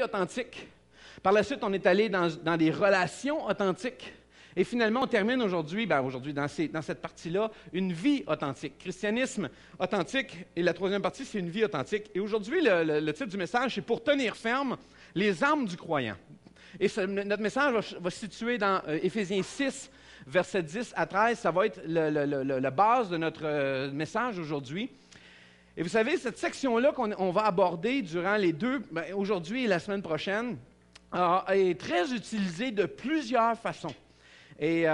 Authentique. Par la suite, on est allé dans des relations authentiques. Et finalement, on termine aujourd'hui, dans cette partie-là, une vie authentique. Christianisme authentique. Et la troisième partie, c'est une vie authentique. Et aujourd'hui, le titre du message, c'est « Pour tenir ferme les armes du croyant ». Et notre message va se situer dans Éphésiens 6, versets 10 à 13. Ça va être la base de notre message aujourd'hui. Et vous savez, cette section-là qu'on va aborder durant les aujourd'hui et la semaine prochaine, est très utilisée de plusieurs façons. Et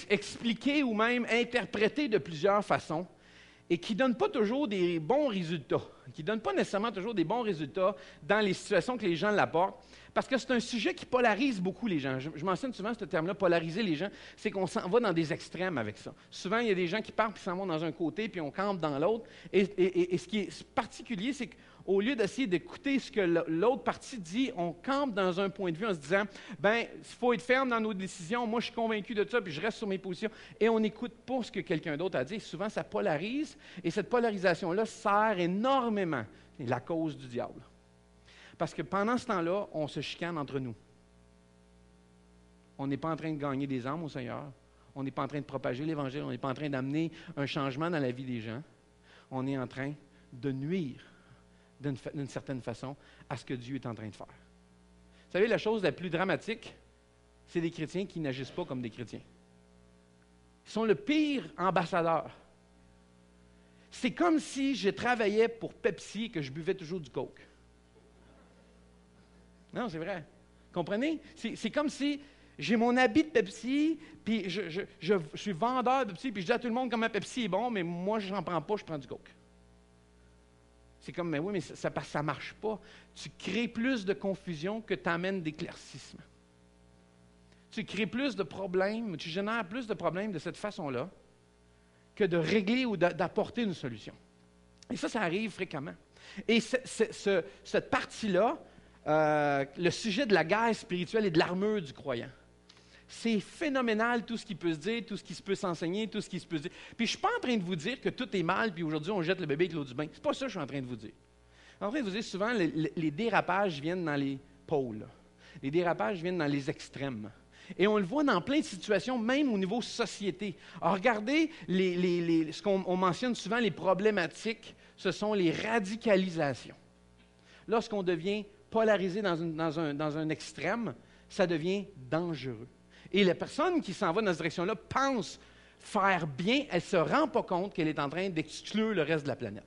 expliquée ou même interprétée de plusieurs façons. Et qui ne donne pas toujours des bons résultats. Qui ne donne pas nécessairement toujours des bons résultats dans les situations que les gens l'apportent. Parce que c'est un sujet qui polarise beaucoup les gens. Je mentionne souvent ce terme-là, polariser les gens, c'est qu'on s'en va dans des extrêmes avec ça. Souvent, il y a des gens qui partent et s'en vont dans un côté, puis on campe dans l'autre. Et ce qui est particulier, c'est qu'au lieu d'essayer d'écouter ce que l'autre partie dit, on campe dans un point de vue en se disant, il faut être ferme dans nos décisions, moi je suis convaincu de ça, puis je reste sur mes positions. Et on n'écoute pas ce que quelqu'un d'autre a dit. Souvent, ça polarise, et cette polarisation-là sert énormément la cause du diable. Parce que pendant ce temps-là, on se chicane entre nous. On n'est pas en train de gagner des âmes au Seigneur. On n'est pas en train de propager l'Évangile. On n'est pas en train d'amener un changement dans la vie des gens. On est en train de nuire, d'une certaine façon, à ce que Dieu est en train de faire. Vous savez, la chose la plus dramatique, c'est des chrétiens qui n'agissent pas comme des chrétiens. Ils sont le pire ambassadeur. C'est comme si je travaillais pour Pepsi et que je buvais toujours du Coke. Non, c'est vrai. Comprenez? C'est comme si j'ai mon habit de Pepsi, puis je suis vendeur de Pepsi, puis je dis à tout le monde comment Pepsi est bon, mais moi, je n'en prends pas, je prends du Coke. C'est comme, mais oui, mais ça ne marche pas. Tu crées plus de confusion que tu amènes d'éclaircissement. Tu crées plus de problèmes, tu génères plus de problèmes de cette façon-là que de régler ou d'apporter une solution. Et ça arrive fréquemment. Et cette partie-là, le sujet de la guerre spirituelle et de l'armure du croyant. C'est phénoménal tout ce qui peut se dire, tout ce qui peut s'enseigner, tout ce qui se peut se dire. Puis je ne suis pas en train de vous dire que tout est mal, puis aujourd'hui on jette le bébé avec l'eau du bain. C'est pas ça que je suis en train de vous dire. Je suis en train de vous dire souvent, les dérapages viennent dans les pôles. Les dérapages viennent dans les extrêmes. Et on le voit dans plein de situations, même au niveau société. Alors regardez, ce qu'on mentionne souvent, les problématiques, ce sont les radicalisations. Lorsqu'on devient polarisé dans un extrême, ça devient dangereux. Et la personne qui s'en va dans cette direction-là pense faire bien, elle ne se rend pas compte qu'elle est en train d'exclure le reste de la planète.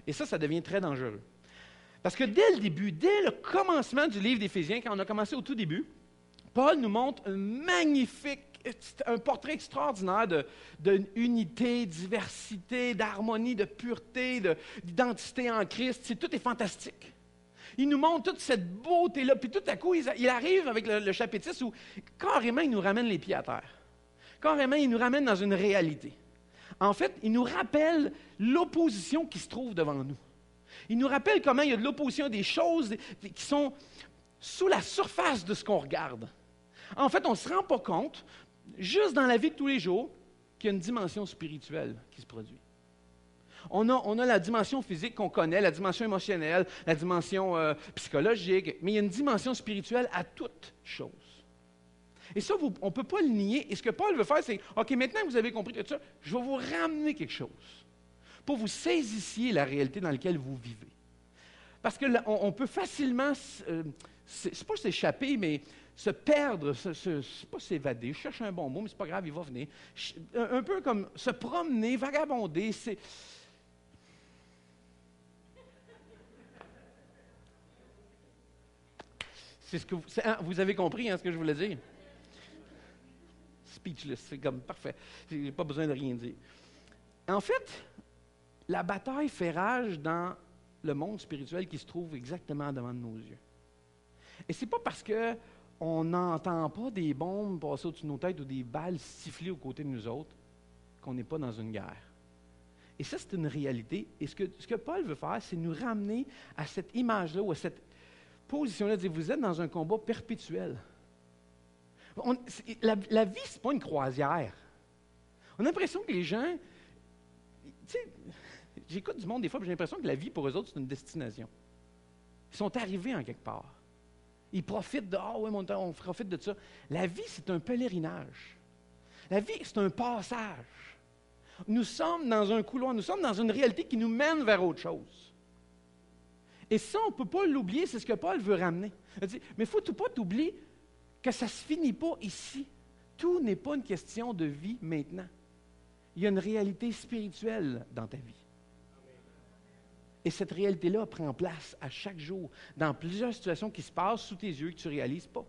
Et ça devient très dangereux. Parce que dès le début, dès le commencement du livre d'Éphésiens, quand on a commencé au tout début, Paul nous montre un portrait extraordinaire d'unité, diversité, d'harmonie, de pureté, d'identité en Christ. Tout est fantastique. Il nous montre toute cette beauté-là, puis tout à coup, il arrive avec le chapitre 6 où carrément, il nous ramène les pieds à terre. Carrément, il nous ramène dans une réalité. En fait, il nous rappelle l'opposition qui se trouve devant nous. Il nous rappelle comment il y a de l'opposition, des choses qui sont sous la surface de ce qu'on regarde. En fait, on ne se rend pas compte, juste dans la vie de tous les jours, qu'il y a une dimension spirituelle qui se produit. On a la dimension physique qu'on connaît, la dimension émotionnelle, la dimension psychologique, mais il y a une dimension spirituelle à toute chose. Et ça, on ne peut pas le nier. Et ce que Paul veut faire, c'est, OK, maintenant que vous avez compris tout ça, je vais vous ramener quelque chose pour vous saisissiez la réalité dans laquelle vous vivez. Parce qu'on peut facilement, c'est pas s'échapper, mais se perdre, c'est pas s'évader, je cherche un bon mot, mais c'est pas grave, il va venir. Un peu comme se promener, vagabonder, vous avez compris ce que je voulais dire? Speechless, c'est comme parfait. J'ai pas besoin de rien dire. En fait, la bataille fait rage dans le monde spirituel qui se trouve exactement devant nos yeux. Et c'est pas parce qu'on n'entend pas des bombes passer au-dessus de nos têtes ou des balles siffler aux côtés de nous autres qu'on n'est pas dans une guerre. Et ça, c'est une réalité. Et ce que Paul veut faire, c'est nous ramener à cette image-là ou à cette position-là, de dire, vous êtes dans un combat perpétuel. La vie, ce n'est pas une croisière. On a l'impression que les gens... Tu sais, j'écoute du monde des fois, j'ai l'impression que la vie, pour eux autres, c'est une destination. Ils sont arrivés en quelque part. Ils profitent de « Ah oui, on profite de ça ». La vie, c'est un pèlerinage. La vie, c'est un passage. Nous sommes dans un couloir, nous sommes dans une réalité qui nous mène vers autre chose. Et ça, on ne peut pas l'oublier, c'est ce que Paul veut ramener. Il dit, mais il ne faut pas t'oublier que ça ne se finit pas ici. Tout n'est pas une question de vie maintenant. Il y a une réalité spirituelle dans ta vie. Et cette réalité-là prend place à chaque jour, dans plusieurs situations qui se passent sous tes yeux que tu ne réalises pas.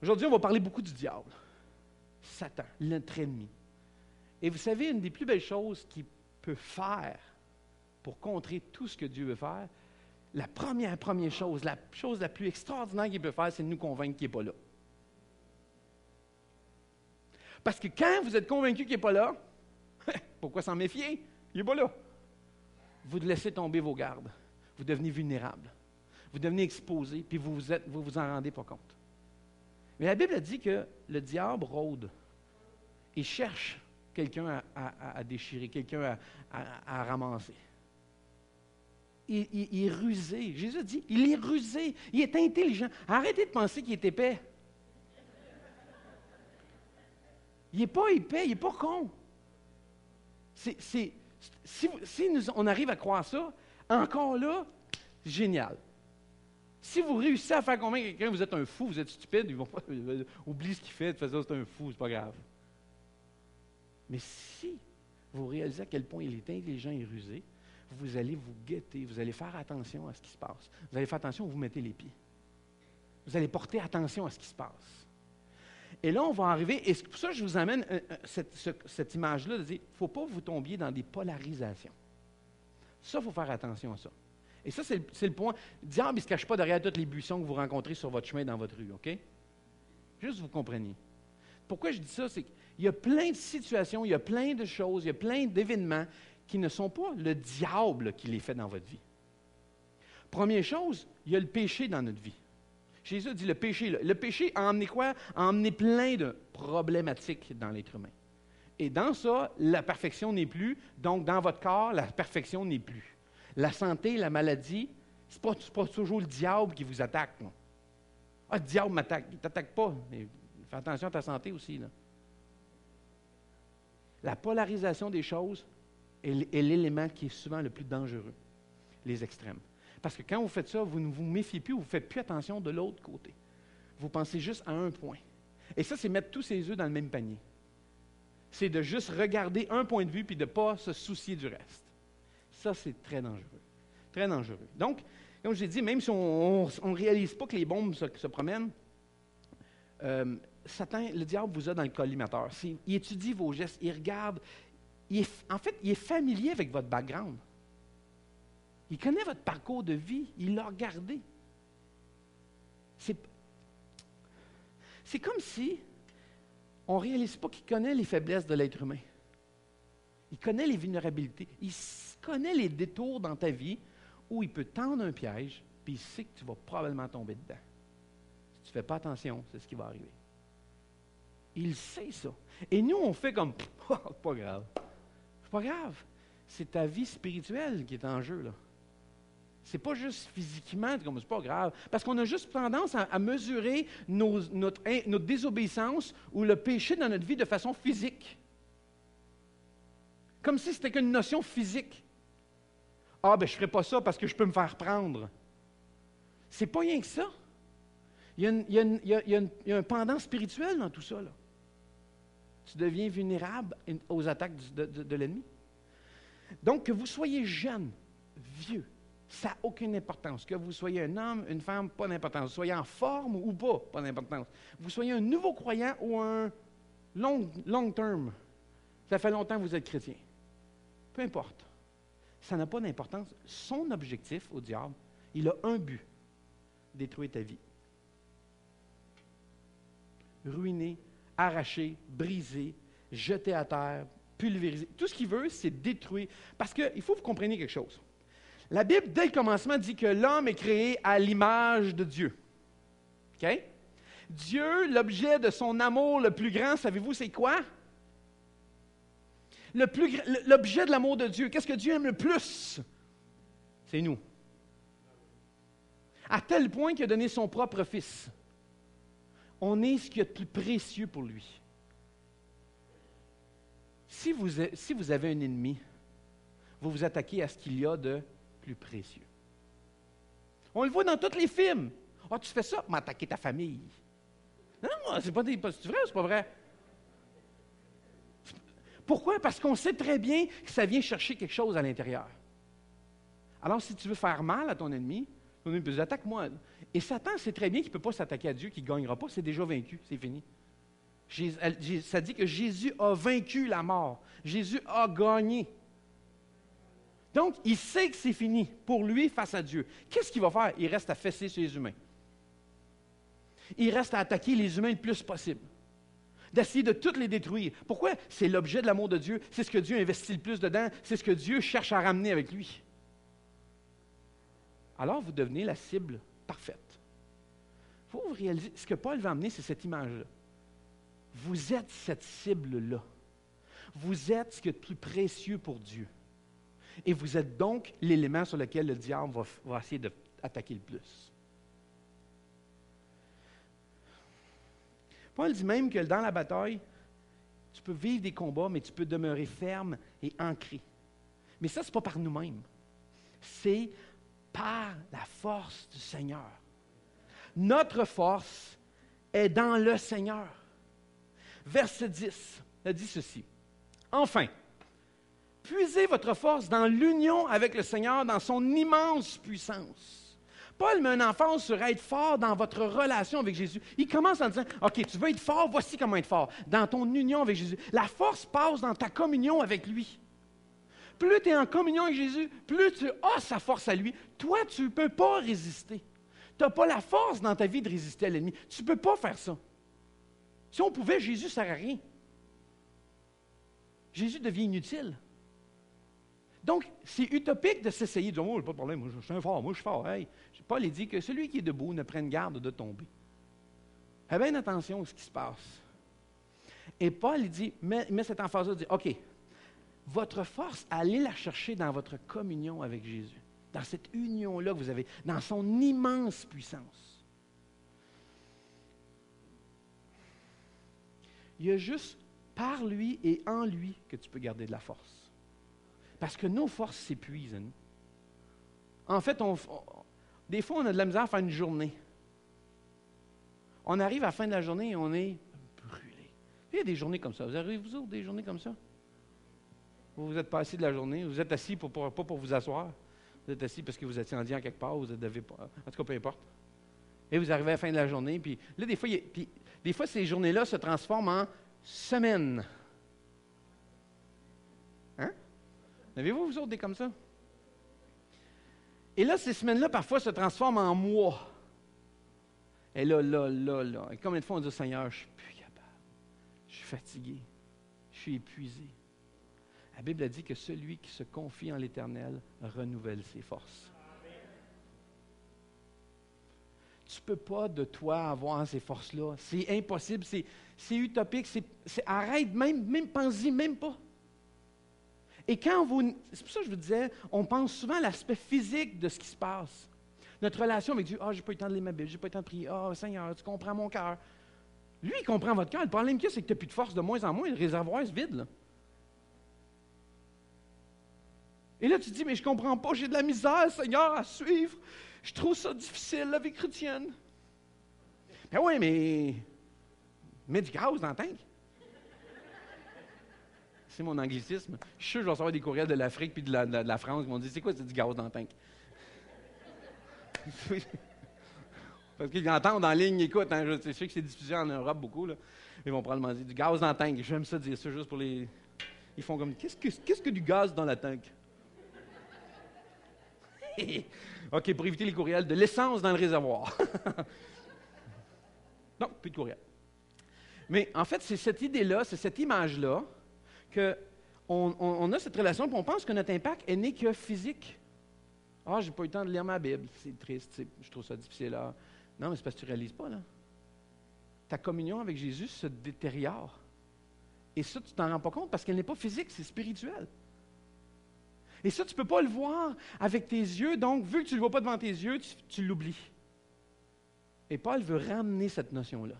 Aujourd'hui, on va parler beaucoup du diable. Satan, notre ennemi. Et vous savez, une des plus belles choses qu'il peut faire pour contrer tout ce que Dieu veut faire, la première chose, la chose la plus extraordinaire qu'il peut faire, c'est de nous convaincre qu'il n'est pas là. Parce que quand vous êtes convaincu qu'il n'est pas là, pourquoi s'en méfier? Il n'est pas là. Vous laissez tomber vos gardes. Vous devenez vulnérable. Vous devenez exposé, puis vous vous en rendez pas compte. Mais la Bible a dit que le diable rôde et cherche quelqu'un à déchirer, quelqu'un à ramasser. Il est rusé. Jésus a dit, il est rusé, il est intelligent. Arrêtez de penser qu'il est épais. Il n'est pas épais, il n'est pas con. Si on arrive à croire ça, encore là, génial. Si vous réussissez à faire convaincre quelqu'un que vous êtes un fou, vous êtes stupide, ils vont pas oublier ce qu'il fait, de faire ça, c'est un fou, c'est pas grave. Mais si vous réalisez à quel point il est intelligent et rusé, vous allez vous guetter, vous allez faire attention à ce qui se passe. Vous allez faire attention où vous mettez les pieds. Vous allez porter attention à ce qui se passe. Et là, on va arriver, et c'est pour ça que je vous amène cette image-là, de dire, il ne faut pas vous tomber dans des polarisations. Ça, il faut faire attention à ça. Et ça, c'est le point. Le diable, il ne se cache pas derrière tous les buissons que vous rencontrez sur votre chemin dans votre rue, OK? Juste que vous compreniez. Pourquoi je dis ça, c'est qu'il y a plein de situations, il y a plein de choses, il y a plein d'événements qui ne sont pas le diable qui les fait dans votre vie. Première chose, il y a le péché dans notre vie. Jésus a dit le péché. Le péché a emmené quoi? A emmené plein de problématiques dans l'être humain. Et dans ça, la perfection n'est plus. Donc, dans votre corps, la perfection n'est plus. La santé, la maladie, ce n'est pas toujours le diable qui vous attaque. Non. Ah, le diable m'attaque. Il ne t'attaque pas. Mais fais attention à ta santé aussi. Là. La polarisation des choses est l'élément qui est souvent le plus dangereux. Les extrêmes. Parce que quand vous faites ça, vous ne vous méfiez plus, vous ne faites plus attention de l'autre côté. Vous pensez juste à un point. Et ça, c'est mettre tous ses œufs dans le même panier. C'est de juste regarder un point de vue puis de ne pas se soucier du reste. Ça, c'est très dangereux. Très dangereux. Donc, comme je l'ai dit, même si on ne réalise pas que les bombes se promènent, Satan, le diable vous a dans le collimateur. Il étudie vos gestes, il regarde. En fait, il est familier avec votre background. Il connaît votre parcours de vie. Il l'a regardé. C'est comme si on ne réalise pas qu'il connaît les faiblesses de l'être humain. Il connaît les vulnérabilités. Il connaît les détours dans ta vie où il peut tendre un piège, puis il sait que tu vas probablement tomber dedans. Si tu ne fais pas attention, c'est ce qui va arriver. Il sait ça. Et nous, on fait comme, c'est pas grave. C'est pas grave. C'est ta vie spirituelle qui est en jeu, là. C'est pas juste physiquement, comme c'est pas grave. Parce qu'on a juste tendance à mesurer notre désobéissance ou le péché dans notre vie de façon physique. Comme si c'était qu'une notion physique. Ah, ben je ne ferai pas ça parce que je peux me faire prendre. C'est pas rien que ça. Il y a un pendant spirituel dans tout ça, là. Tu deviens vulnérable aux attaques de l'ennemi. Donc, que vous soyez jeune, vieux, ça n'a aucune importance. Que vous soyez un homme, une femme, pas d'importance. Vous soyez en forme ou pas d'importance. Vous soyez un nouveau croyant ou un long term. Ça fait longtemps que vous êtes chrétien. Peu importe. Ça n'a pas d'importance. Son objectif au diable, il a un but. Détruire ta vie. Ruiner, arracher, briser, jeter à terre, pulvériser. Tout ce qu'il veut, c'est détruire. Parce qu'il faut que vous compreniez quelque chose. La Bible, dès le commencement, dit que l'homme est créé à l'image de Dieu. OK? Dieu, l'objet de son amour le plus grand, savez-vous, c'est quoi? L'objet de l'amour de Dieu. Qu'est-ce que Dieu aime le plus? C'est nous. À tel point qu'il a donné son propre Fils. On est ce qu'il y a de plus précieux pour lui. Si vous avez un ennemi, vous vous attaquez à ce qu'il y a de plus précieux. On le voit dans tous les films. Ah, tu fais ça pour m'attaquer ta famille. Non, c'est pas vrai ou c'est pas vrai? Pourquoi? Parce qu'on sait très bien que ça vient chercher quelque chose à l'intérieur. Alors, si tu veux faire mal à ton ennemi peut dire, attaque-moi. Et Satan sait très bien qu'il ne peut pas s'attaquer à Dieu, qu'il ne gagnera pas, c'est déjà vaincu, c'est fini. Ça dit que Jésus a vaincu la mort. Jésus a gagné. Donc, il sait que c'est fini pour lui face à Dieu. Qu'est-ce qu'il va faire? Il reste à fesser sur les humains. Il reste à attaquer les humains le plus possible. D'essayer de toutes les détruire. Pourquoi? C'est l'objet de l'amour de Dieu. C'est ce que Dieu investit le plus dedans. C'est ce que Dieu cherche à ramener avec lui. Alors, vous devenez la cible parfaite. Il faut vous réaliser, ce que Paul va amener, c'est cette image-là. Vous êtes cette cible-là. Vous êtes ce qui est de plus précieux pour Dieu. Et vous êtes donc l'élément sur lequel le diable va essayer d'attaquer le plus. Paul dit même que dans la bataille, tu peux vivre des combats, mais tu peux demeurer ferme et ancré. Mais ça, ce n'est pas par nous-mêmes. C'est par la force du Seigneur. Notre force est dans le Seigneur. Verset 10, il dit ceci. Enfin, puisez votre force dans l'union avec le Seigneur, dans son immense puissance. Paul met une emphase sur être fort dans votre relation avec Jésus. Il commence en disant, OK, tu veux être fort, voici comment être fort. Dans ton union avec Jésus. La force passe dans ta communion avec lui. Plus tu es en communion avec Jésus, plus tu as sa force à lui. Toi, tu ne peux pas résister. Tu n'as pas la force dans ta vie de résister à l'ennemi. Tu ne peux pas faire ça. Si on pouvait, Jésus ne sert à rien. Jésus devient inutile. Donc, c'est utopique de s'essayer de dire, oh, pas de problème, moi je suis fort, moi je suis fort. Hey. Paul dit que celui qui est debout ne prenne garde de tomber. Fais bien attention à ce qui se passe. Et Paul dit, met cette emphase-là, dit, OK, votre force, allez la chercher dans votre communion avec Jésus, dans cette union-là que vous avez, dans son immense puissance. Il y a juste par lui et en lui que tu peux garder de la force. Parce que nos forces s'épuisent. En fait, des fois, on a de la misère à faire une journée. On arrive à la fin de la journée et on est brûlé. Il y a des journées comme ça. Vous arrivez, vous autres, des journées comme ça? Vous êtes pas assis de la journée. Vous êtes assis pas pour vous asseoir. Vous êtes assis parce que vous attendiez en quelque part. Vous n'avez pas. En tout cas, peu importe. Et vous arrivez à la fin de la journée. Puis là, des fois, ces journées-là se transforment en semaines. Hein? Avez-vous, vous autres, des comme ça? Et là, ces semaines-là, parfois, se transforment en mois. Et là. Et combien de fois on dit, Seigneur, je ne suis plus capable. Je suis fatigué. Je suis épuisé. La Bible a dit que celui qui se confie en l'Éternel renouvelle ses forces. Tu ne peux pas de toi avoir ces forces-là. C'est impossible, c'est utopique, arrête, même pense-y, même pas. Et quand c'est pour ça que je vous disais, on pense souvent à l'aspect physique de ce qui se passe. Notre relation avec Dieu, « Ah, j'ai pas eu le temps de lire ma Bible, j'ai pas eu le temps de prier. Ah, Seigneur, tu comprends mon cœur. » Lui, il comprend votre cœur. Le problème qu'il y a, c'est que tu n'as plus de force de moins en moins. Le réservoir se vide, là. Et là, tu te dis, mais je ne comprends pas, j'ai de la misère, Seigneur, à suivre. Je trouve ça difficile, la vie chrétienne. Ben oui, mais mets du gaz dans le tank. C'est mon anglicisme. Je suis sûr que je vais recevoir des courriels de l'Afrique puis de la France qui m'ont dit, c'est quoi, c'est du gaz dans le tank? Parce qu'ils entendent en ligne, écoute, hein, je sais que c'est diffusé en Europe beaucoup, là. Ils vont probablement dire, du gaz dans le tank. J'aime ça dire ça juste pour les... Ils font comme, qu'est-ce que du gaz dans la tank? OK, pour éviter les courriels, de l'essence dans le réservoir. Non, plus de courriel. Mais en fait, c'est cette idée-là, c'est cette image-là qu'on a cette relation, puis on pense que notre impact n'est que physique. Ah, j'ai pas eu le temps de lire ma Bible, c'est triste, je trouve ça difficile. Là. Non, mais c'est parce que tu ne réalises pas, là. Ta communion avec Jésus se détériore. Et ça, tu t'en rends pas compte parce qu'elle n'est pas physique, c'est spirituel. Et ça, tu ne peux pas le voir avec tes yeux. Donc, vu que tu ne le vois pas devant tes yeux, tu l'oublies. Et Paul veut ramener cette notion-là.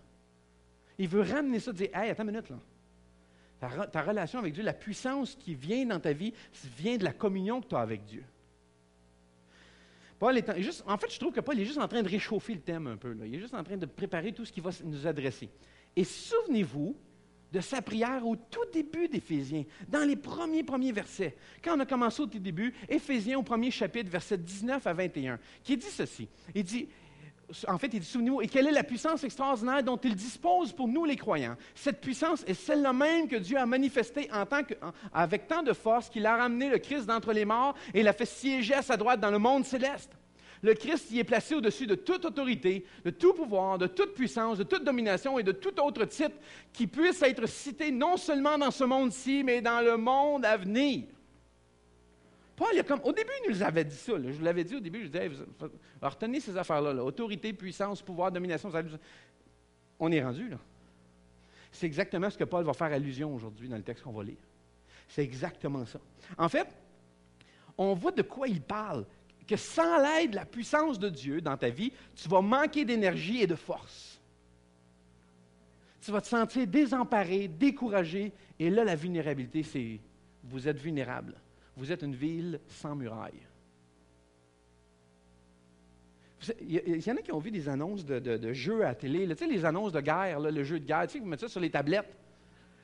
Il veut ramener ça, dire, « Hey, attends une minute, là. Ta relation avec Dieu, la puissance qui vient dans ta vie, vient de la communion que tu as avec Dieu. » Paul est juste, en fait, je trouve que Paul est juste en train de réchauffer le thème un peu. Là. Il est juste en train de préparer tout ce qu'il va nous adresser. Et souvenez-vous de sa prière au tout début d'Éphésiens, dans les premiers versets. Quand on a commencé au tout début, Éphésiens au premier chapitre, versets 19 à 21, qui dit ceci. Il dit, souvenez-vous, et quelle est la puissance extraordinaire dont il dispose pour nous les croyants. Cette puissance est celle-là même que Dieu a manifestée avec tant de force qu'il a ramené le Christ d'entre les morts et l'a fait siéger à sa droite dans le monde céleste. Le Christ y est placé au-dessus de toute autorité, de tout pouvoir, de toute puissance, de toute domination et de tout autre titre qui puisse être cité non seulement dans ce monde-ci, mais dans le monde à venir. Paul, au début, il nous avait dit ça. Là. Je vous l'avais dit au début, je disais, retenez ces affaires-là. Là. Autorité, puissance, pouvoir, domination. On est rendu là. C'est exactement ce que Paul va faire allusion aujourd'hui dans le texte qu'on va lire. C'est exactement ça. En fait, on voit de quoi il parle. Que sans l'aide de la puissance de Dieu dans ta vie, tu vas manquer d'énergie et de force. Tu vas te sentir désemparé, découragé. Et là, la vulnérabilité, c'est vous êtes vulnérable. Vous êtes une ville sans murailles. Il y en a qui ont vu des annonces de jeux à la télé. Là, tu sais, les annonces de guerre, là, le jeu de guerre. Tu sais, vous mettez ça sur les tablettes.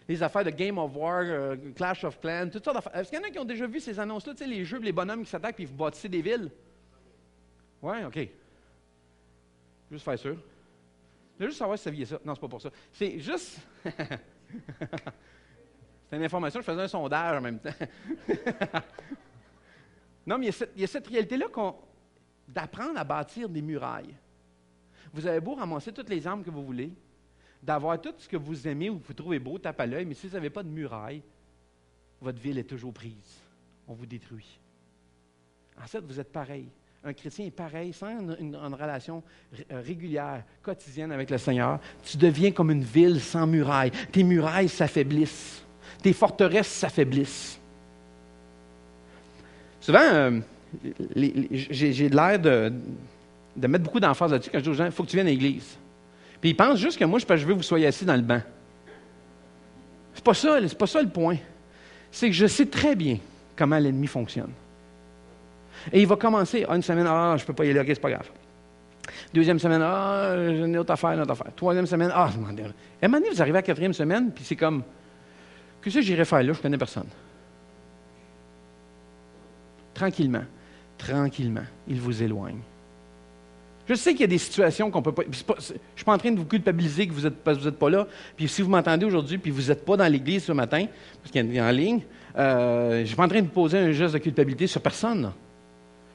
Les affaires de Game of War, Clash of Clans, toutes sortes d'affaires. Est-ce qu'il y en a qui ont déjà vu ces annonces-là? Tu sais, les jeux, les bonhommes qui s'attaquent et vous bâtissez des villes? Oui, OK. Juste faire sûr. Je veux juste savoir si vous saviez ça. Non, c'est pas pour ça. C'est juste... C'est une information, je faisais un sondage en même temps. Non, mais il y a cette réalité-là d'apprendre à bâtir des murailles. Vous avez beau ramasser toutes les armes que vous voulez, d'avoir tout ce que vous aimez ou que vous trouvez beau, tape à l'œil, mais si vous n'avez pas de muraille, votre ville est toujours prise. On vous détruit. En fait, vous êtes pareil. Un chrétien est pareil, sans une relation régulière, quotidienne avec le Seigneur. Tu deviens comme une ville sans murailles. Tes murailles s'affaiblissent. Tes forteresses s'affaiblissent. Souvent, j'ai l'air de mettre beaucoup d'emphase là-dessus quand je dis aux gens, il faut que tu viennes à l'église. Puis ils pensent juste que moi, je veux que vous soyez assis dans le banc. C'est pas ça le point. C'est que je sais très bien comment l'ennemi fonctionne. Et il va commencer, une semaine, je ne peux pas y aller, OK, c'est pas grave. Deuxième semaine, j'ai une autre affaire. Troisième semaine, je m'en dirais. Et à un moment donné, vous arrivez à la quatrième semaine, puis c'est comme, qu'est-ce que j'irais faire là? Je ne connais personne. Tranquillement, il vous éloigne. Je sais qu'il y a des situations qu'on ne peut pas... Je ne suis pas en train de vous culpabiliser parce que vous n'êtes pas là. Puis si vous m'entendez aujourd'hui puis vous n'êtes pas dans l'église ce matin, parce qu'il y en a en ligne, je ne suis pas en train de vous poser un geste de culpabilité sur personne. Là.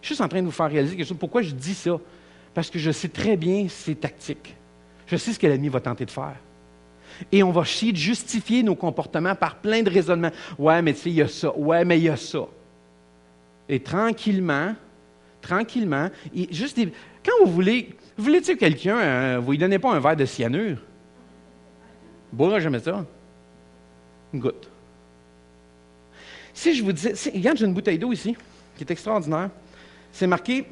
Je suis juste en train de vous faire réaliser quelque chose. Pourquoi je dis ça? Parce que je sais très bien ses tactiques. Je sais ce que l'ennemi va tenter de faire. Et on va essayer de justifier nos comportements par plein de raisonnements. Ouais, mais tu sais, il y a ça. Ouais, mais il y a ça. Et tranquillement, quand vous voulez tuer quelqu'un, vous ne lui donnez pas un verre de cyanure. Il ne boira jamais ça. Une goutte. Si je vous disais, regarde, j'ai une bouteille d'eau ici, qui est extraordinaire. C'est marqué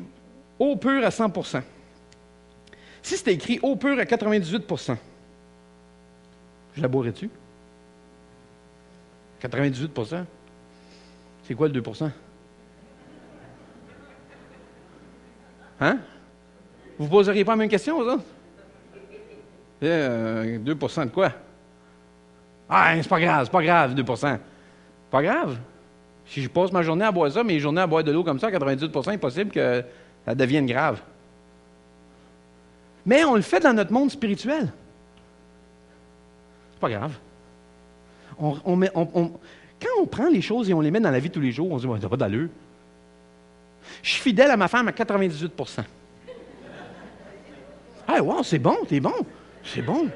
eau pure à 100%. Si c'était écrit eau pure à 98%, je la boirais-tu? 98%? C'est quoi le 2%? Hein? Vous ne poseriez pas la même question, ça? 2% de quoi? C'est pas grave, 2%. Pas grave. Si je passe ma journée à boire ça, mes journées à boire de l'eau comme ça, à 98%, il est possible que ça devienne grave. Mais on le fait dans notre monde spirituel. C'est pas grave. Quand on prend les choses et on les met dans la vie de tous les jours, on se dit, ça n'a pas d'allure. Je suis fidèle à ma femme à 98%. Wow, c'est bon, t'es bon. C'est bon.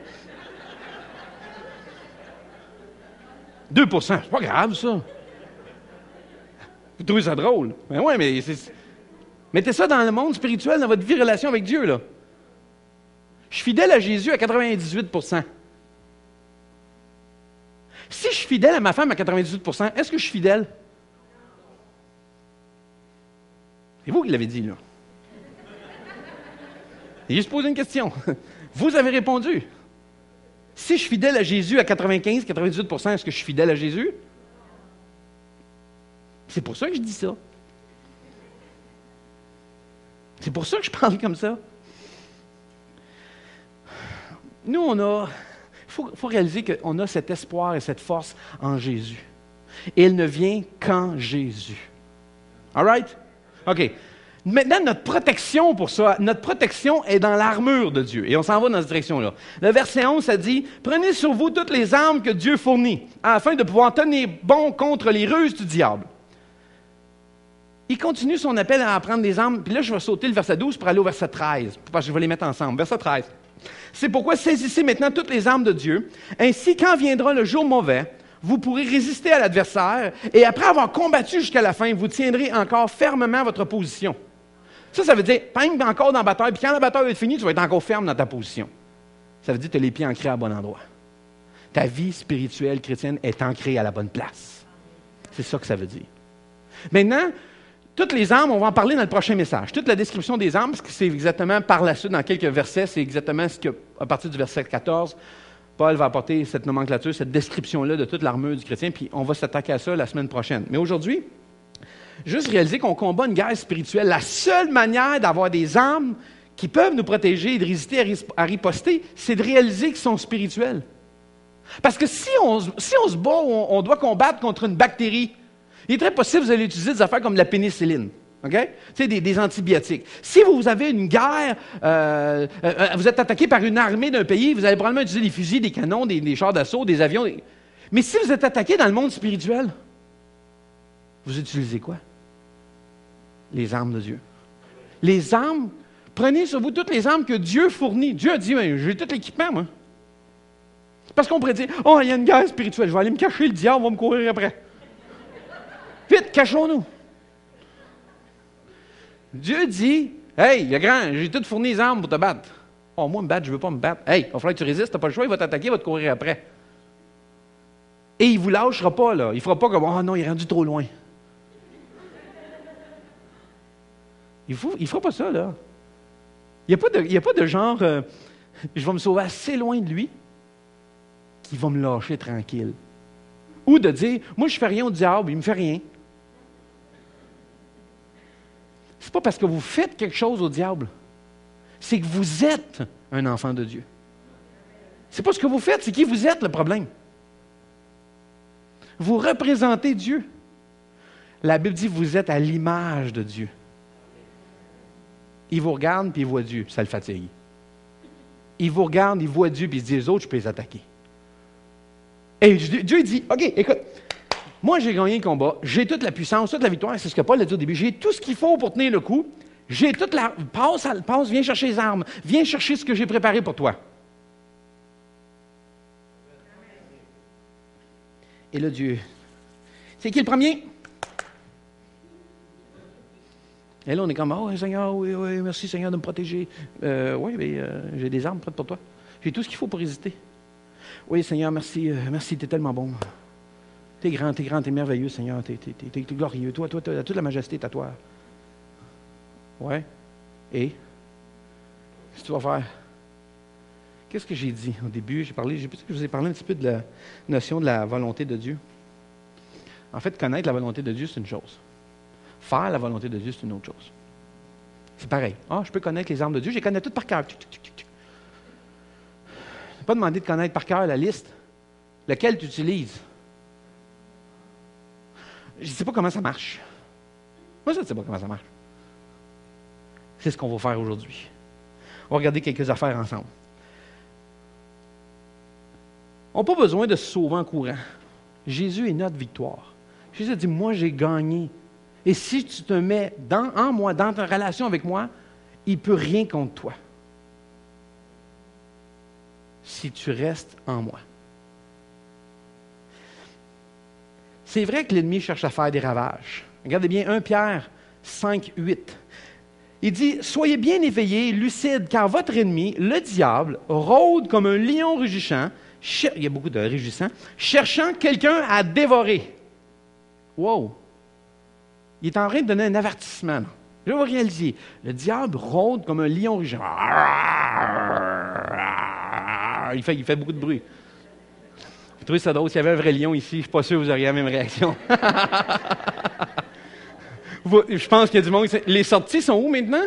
2%, c'est pas grave, ça. Vous trouvez ça drôle? Ben oui, mais mettez ça dans le monde spirituel, dans votre vie, relation avec Dieu, là. Je suis fidèle à Jésus à 98%. Si je suis fidèle à ma femme à 98%, est-ce que je suis fidèle? C'est vous qui l'avez dit, là. Il juste posé une question. Vous avez répondu. Si je suis fidèle à Jésus à 95-98%, est-ce que je suis fidèle à Jésus? C'est pour ça que je dis ça. C'est pour ça que je parle comme ça. Nous, il faut réaliser qu'on a cet espoir et cette force en Jésus. Et elle ne vient qu'en Jésus. All right? OK. Maintenant, notre protection pour ça, notre protection est dans l'armure de Dieu. Et on s'en va dans cette direction-là. Le verset 11, ça dit, « Prenez sur vous toutes les armes que Dieu fournit, afin de pouvoir tenir bon contre les ruses du diable. » Il continue son appel à prendre des armes. Puis là, je vais sauter le verset 12 pour aller au verset 13, parce que je vais les mettre ensemble. Verset 13. « C'est pourquoi saisissez maintenant toutes les armes de Dieu. Ainsi, quand viendra le jour mauvais, vous pourrez résister à l'adversaire, et après avoir combattu jusqu'à la fin, vous tiendrez encore fermement votre position. » Ça veut dire, ping, encore dans la bataille, puis quand la bataille est finie, tu vas être encore ferme dans ta position. Ça veut dire que tu as les pieds ancrés à bon endroit. Ta vie spirituelle chrétienne est ancrée à la bonne place. C'est ça que ça veut dire. Maintenant, toutes les armes, on va en parler dans le prochain message. Toute la description des armes, parce que c'est exactement par la suite, dans quelques versets, c'est exactement ce qu'à partir du verset 14, Paul va apporter cette nomenclature, cette description-là de toute l'armure du chrétien, puis on va s'attaquer à ça la semaine prochaine. Mais aujourd'hui, juste réaliser qu'on combat une guerre spirituelle. La seule manière d'avoir des armes qui peuvent nous protéger et de résister à riposter, c'est de réaliser qu'ils sont spirituels. Parce que si on se bat, on doit combattre contre une bactérie, il est très possible que vous allez utiliser des affaires comme la pénicilline. OK? Tu sais, des antibiotiques. Si vous avez une guerre, vous êtes attaqué par une armée d'un pays, vous allez probablement utiliser des fusils, des canons, des chars d'assaut, des avions. Mais si vous êtes attaqué dans le monde spirituel, vous utilisez quoi? Les armes de Dieu. Les armes, prenez sur vous toutes les armes que Dieu fournit. Dieu a dit, j'ai tout l'équipement, moi. Parce qu'on pourrait dire, oh, il y a une guerre spirituelle, je vais aller me cacher, le diable va me courir après. Vite, cachons-nous. Dieu dit, hey, le grand, j'ai tout fourni les armes pour te battre. Oh, moi, me battre, je ne veux pas me battre. Hey, il va falloir que tu résistes, tu n'as pas le choix, il va t'attaquer, il va te courir après. Et il ne vous lâchera pas, là. Il ne fera pas comme, oh non, il est rendu trop loin. Il ne fera pas ça, là. Il n'y a pas de genre, je vais me sauver assez loin de lui qu'il va me lâcher tranquille. Ou de dire, moi, je ne fais rien au diable, il ne me fait rien. Ce n'est pas parce que vous faites quelque chose au diable. C'est que vous êtes un enfant de Dieu. Ce n'est pas ce que vous faites, c'est qui vous êtes le problème. Vous représentez Dieu. La Bible dit, vous êtes à l'image de Dieu. Il vous regarde, puis il voit Dieu, puis ça le fatigue. Il vous regarde, il voit Dieu, puis il se dit, les autres, je peux les attaquer. Et Dieu dit, OK, écoute, moi j'ai gagné le combat, j'ai toute la puissance, toute la victoire, c'est ce que Paul a dit au début, j'ai tout ce qu'il faut pour tenir le coup, j'ai toute la... Passe, viens chercher les armes, viens chercher ce que j'ai préparé pour toi. Et là, Dieu, c'est qui le premier? Et là, on est comme, oh, Seigneur, oui, merci Seigneur de me protéger. Oui, mais j'ai des armes prêtes pour toi. J'ai tout ce qu'il faut pour résister. Oui, Seigneur, merci, merci, tu es tellement bon. Tu es grand, tu es merveilleux, Seigneur, tu es glorieux. Toi, toute la majesté est à toi. Oui. Et? Qu'est-ce que tu vas faire? Qu'est-ce que j'ai dit au début? J'ai pensé que je vous ai parlé un petit peu de la notion de la volonté de Dieu. En fait, connaître la volonté de Dieu, c'est une chose. Faire la volonté de Dieu, c'est une autre chose. C'est pareil. Je peux connaître les armes de Dieu, je les connais toutes par cœur. Je n'ai pas demandé de connaître par cœur la liste. Lequel tu utilises? Je ne sais pas comment ça marche. Moi, je ne sais pas comment ça marche. C'est ce qu'on va faire aujourd'hui. On va regarder quelques affaires ensemble. On n'a pas besoin de se sauver en courant. Jésus est notre victoire. Jésus a dit, moi, j'ai gagné. Et si tu te mets en moi, dans ta relation avec moi, il ne peut rien contre toi. Si tu restes en moi. C'est vrai que l'ennemi cherche à faire des ravages. Regardez bien 1 Pierre 5, 8. Il dit, soyez bien éveillés, lucides, car votre ennemi, le diable, rôde comme un lion rugissant, il y a beaucoup de rugissants, cherchant quelqu'un à dévorer. Wow! Il est en train de donner un avertissement. Je vais vous réaliser, le diable rôde comme un lion rugissant. Il fait beaucoup de bruit. Vous trouvez ça drôle? S'il y avait un vrai lion ici, je ne suis pas sûr que vous auriez la même réaction. Je pense qu'il y a du monde. Les sorties sont où maintenant?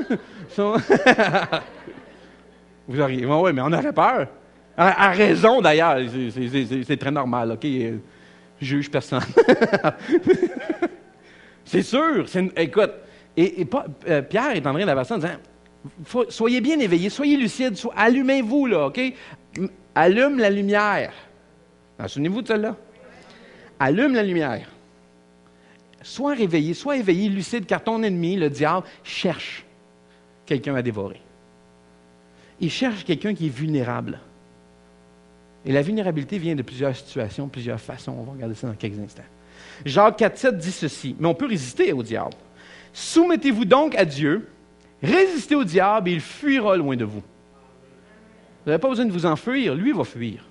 Vous auriez. Oui, mais on aurait peur. À raison d'ailleurs. C'est très normal, OK? Juge personne. C'est sûr. Écoute, Pierre est en train d'avoir ça en disant soyez bien éveillés, soyez lucides, allumez-vous, là, OK? Allume la lumière. Souvenez-vous de celle-là? Allume la lumière. Sois réveillé, sois éveillé, lucide, car ton ennemi, le diable, cherche quelqu'un à dévorer. Il cherche quelqu'un qui est vulnérable. Et la vulnérabilité vient de plusieurs situations, plusieurs façons. On va regarder ça dans quelques instants. Jacques 4,7 dit ceci, mais on peut résister au diable. Soumettez-vous donc à Dieu, résistez au diable et il fuira loin de vous. Vous n'avez pas besoin de vous enfuir, lui va fuir.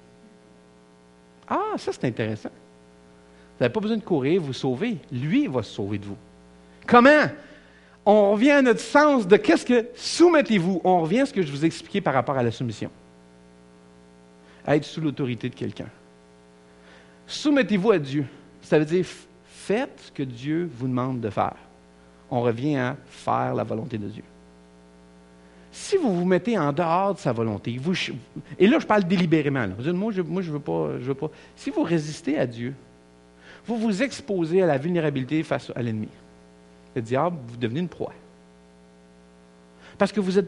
Ah, ça c'est intéressant. Vous n'avez pas besoin de courir, vous sauver. Lui va se sauver de vous. Comment? On revient à notre sens de qu'est-ce que soumettez-vous. On revient à ce que je vous ai expliqué par rapport à la soumission. Être sous l'autorité de quelqu'un. Soumettez-vous à Dieu. Ça veut dire faites ce que Dieu vous demande de faire. On revient à faire la volonté de Dieu. Si vous vous mettez en dehors de sa volonté, et là je parle délibérément, là. Vous dites, moi je veux pas. Si vous résistez à Dieu, vous vous exposez à la vulnérabilité face à l'ennemi. Le diable, vous devenez une proie. Parce que vous ne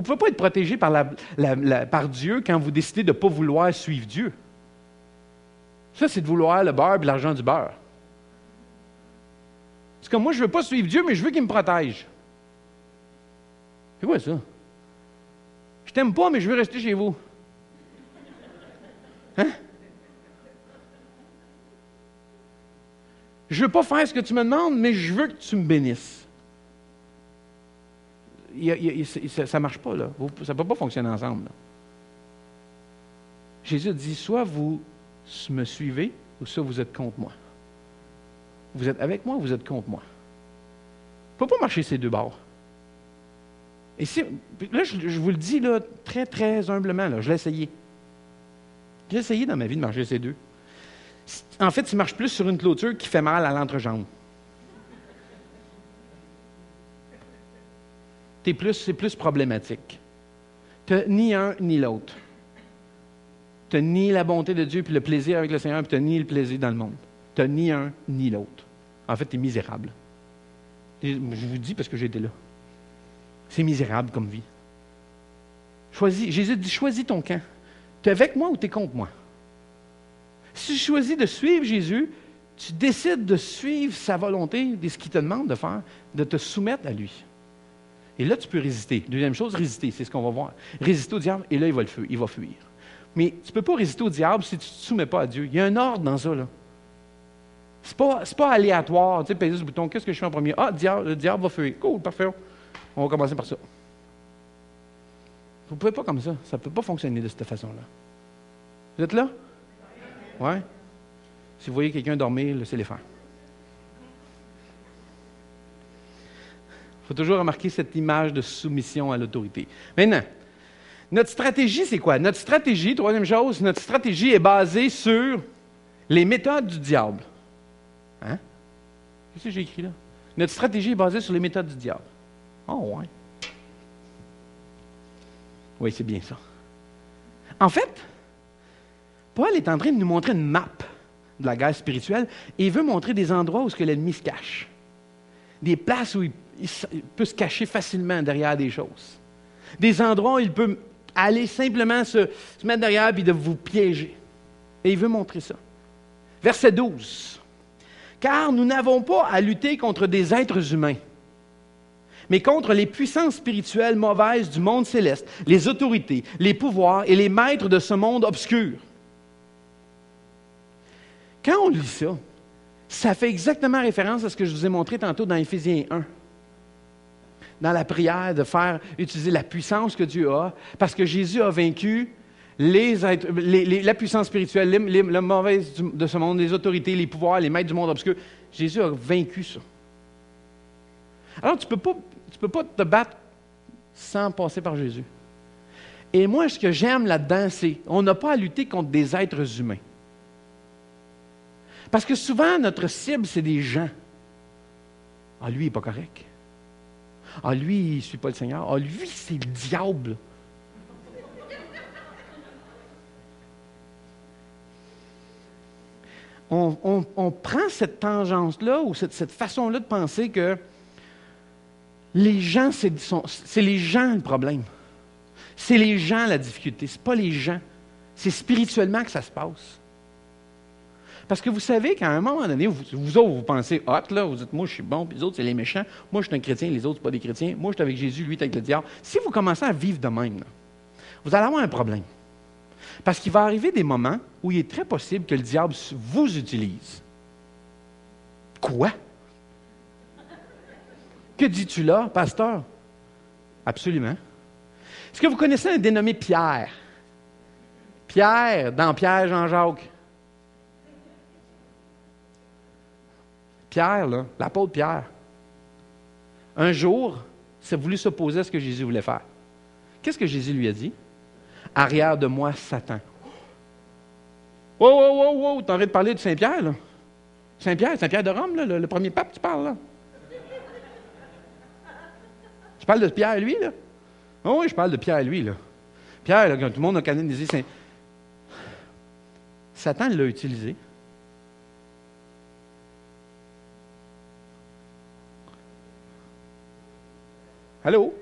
pouvez pas être protégé par Dieu quand vous décidez de ne pas vouloir suivre Dieu. Ça, c'est de vouloir le beurre et l'argent du beurre. C'est comme moi, je ne veux pas suivre Dieu, mais je veux qu'il me protège. C'est quoi ça? Je t'aime pas, mais je veux rester chez vous. Hein? Je ne veux pas faire ce que tu me demandes, mais je veux que tu me bénisses. Ça ne marche pas, là. Ça ne peut pas fonctionner ensemble, là. Jésus dit, soit vous me suivez, ou soit vous êtes contre moi. Vous êtes avec moi ou vous êtes contre moi. Il ne peut pas marcher ces deux bords. Et là, je vous le dis là, très, très humblement, là, je l'ai essayé. J'ai essayé dans ma vie de marcher ces deux. En fait, il marche plus sur une clôture qui fait mal à l'entrejambe. C'est plus problématique. Tu n'as ni un ni l'autre. Tu n'as ni la bonté de Dieu puis le plaisir avec le Seigneur, puis tu n'as ni le plaisir dans le monde. Tu n'as ni un ni l'autre. En fait, tu es misérable. Je vous dis parce que j'ai été là. C'est misérable comme vie. Jésus dit, choisis ton camp. Tu es avec moi ou tu es contre moi? Si tu choisis de suivre Jésus, tu décides de suivre sa volonté, de ce qu'il te demande de faire, de te soumettre à lui. Et là, tu peux résister. Deuxième chose, résister, c'est ce qu'on va voir. Résister au diable, et là, il va fuir. Mais tu ne peux pas résister au diable si tu ne te soumets pas à Dieu. Il y a un ordre dans ça, là. C'est pas aléatoire. Tu sais, peser ce bouton, qu'est-ce que je fais en premier? Ah, le diable va fuir. Cool, parfait. On va commencer par ça. Vous ne pouvez pas comme ça. Ça ne peut pas fonctionner de cette façon-là. Vous êtes là? Oui? Si vous voyez quelqu'un dormir, laissez-les faire. Il faut toujours remarquer cette image de soumission à l'autorité. Maintenant, notre stratégie, c'est quoi? Notre stratégie, troisième chose, notre stratégie est basée sur les méthodes du diable. Hein? Qu'est-ce que j'ai écrit là? Notre stratégie est basée sur les méthodes du diable. Oh, ouais. Oui, c'est bien ça. En fait, Paul est en train de nous montrer une map de la guerre spirituelle et il veut montrer des endroits où l'ennemi se cache. Des places où il peut se cacher facilement derrière des choses. Des endroits où il peut aller simplement se mettre derrière et de vous piéger. Et il veut montrer ça. Verset 12. Car nous n'avons pas à lutter contre des êtres humains, mais contre les puissances spirituelles mauvaises du monde céleste, les autorités, les pouvoirs et les maîtres de ce monde obscur. Quand on lit ça, ça fait exactement référence à ce que je vous ai montré tantôt dans Éphésiens 1. Dans la prière, de faire utiliser la puissance que Dieu a, parce que Jésus a vaincu la puissance spirituelle, la mauvaise de ce monde, les autorités, les pouvoirs, les maîtres du monde obscur. Jésus a vaincu ça. Alors, tu peux pas te battre sans passer par Jésus. Et moi, ce que j'aime là-dedans, c'est qu'on n'a pas à lutter contre des êtres humains. Parce que souvent, notre cible, c'est des gens. Ah, lui, il n'est pas correct. Ah, lui, il ne suit pas le Seigneur. Ah, lui, c'est le diable. On prend cette tangence-là ou cette façon-là de penser que les gens, c'est les gens le problème. C'est les gens la difficulté. Ce n'est pas les gens. C'est spirituellement que ça se passe. Parce que vous savez qu'à un moment donné, vous autres, vous pensez, hot, là, vous dites, moi, je suis bon, puis les autres, c'est les méchants. Moi, je suis un chrétien, les autres, ce pas des chrétiens. Moi, je suis avec Jésus, lui, est avec le diable. Si vous commencez à vivre de même, là, vous allez avoir un problème. Parce qu'il va arriver des moments où il est très possible que le diable vous utilise. Quoi? Que dis-tu là, pasteur? Absolument. Est-ce que vous connaissez un dénommé Pierre? Pierre, dans Pierre Jean-Jacques. Pierre, là, l'apôtre Pierre, un jour, s'est voulu s'opposer à ce que Jésus voulait faire. Qu'est-ce que Jésus lui a dit? Arrière de moi, Satan. Wow, t'as envie de parler de Saint-Pierre, là? Saint-Pierre de Rome, là, le premier pape, tu parles, là? Tu parles de Pierre, lui, là? Oh, oui, je parle de Pierre, lui, là. Pierre, là, quand tout le monde a canonisé, Satan l'a utilisé. Allô?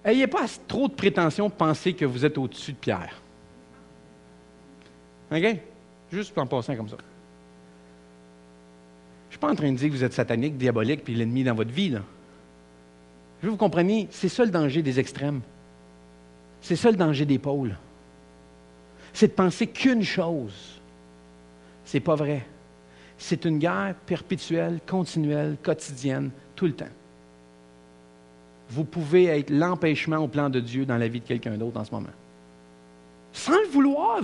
Ayez pas trop de prétention de penser que vous êtes au-dessus de Pierre. OK? Juste en passant comme ça. Je ne suis pas en train de dire que vous êtes satanique, diabolique, puis l'ennemi dans votre vie, là. Je veux que vous compreniez, c'est ça le danger des extrêmes. C'est ça le danger des pôles. C'est de penser qu'une chose. C'est pas vrai. C'est une guerre perpétuelle, continuelle, quotidienne, tout le temps. Vous pouvez être l'empêchement au plan de Dieu dans la vie de quelqu'un d'autre en ce moment. Sans le vouloir.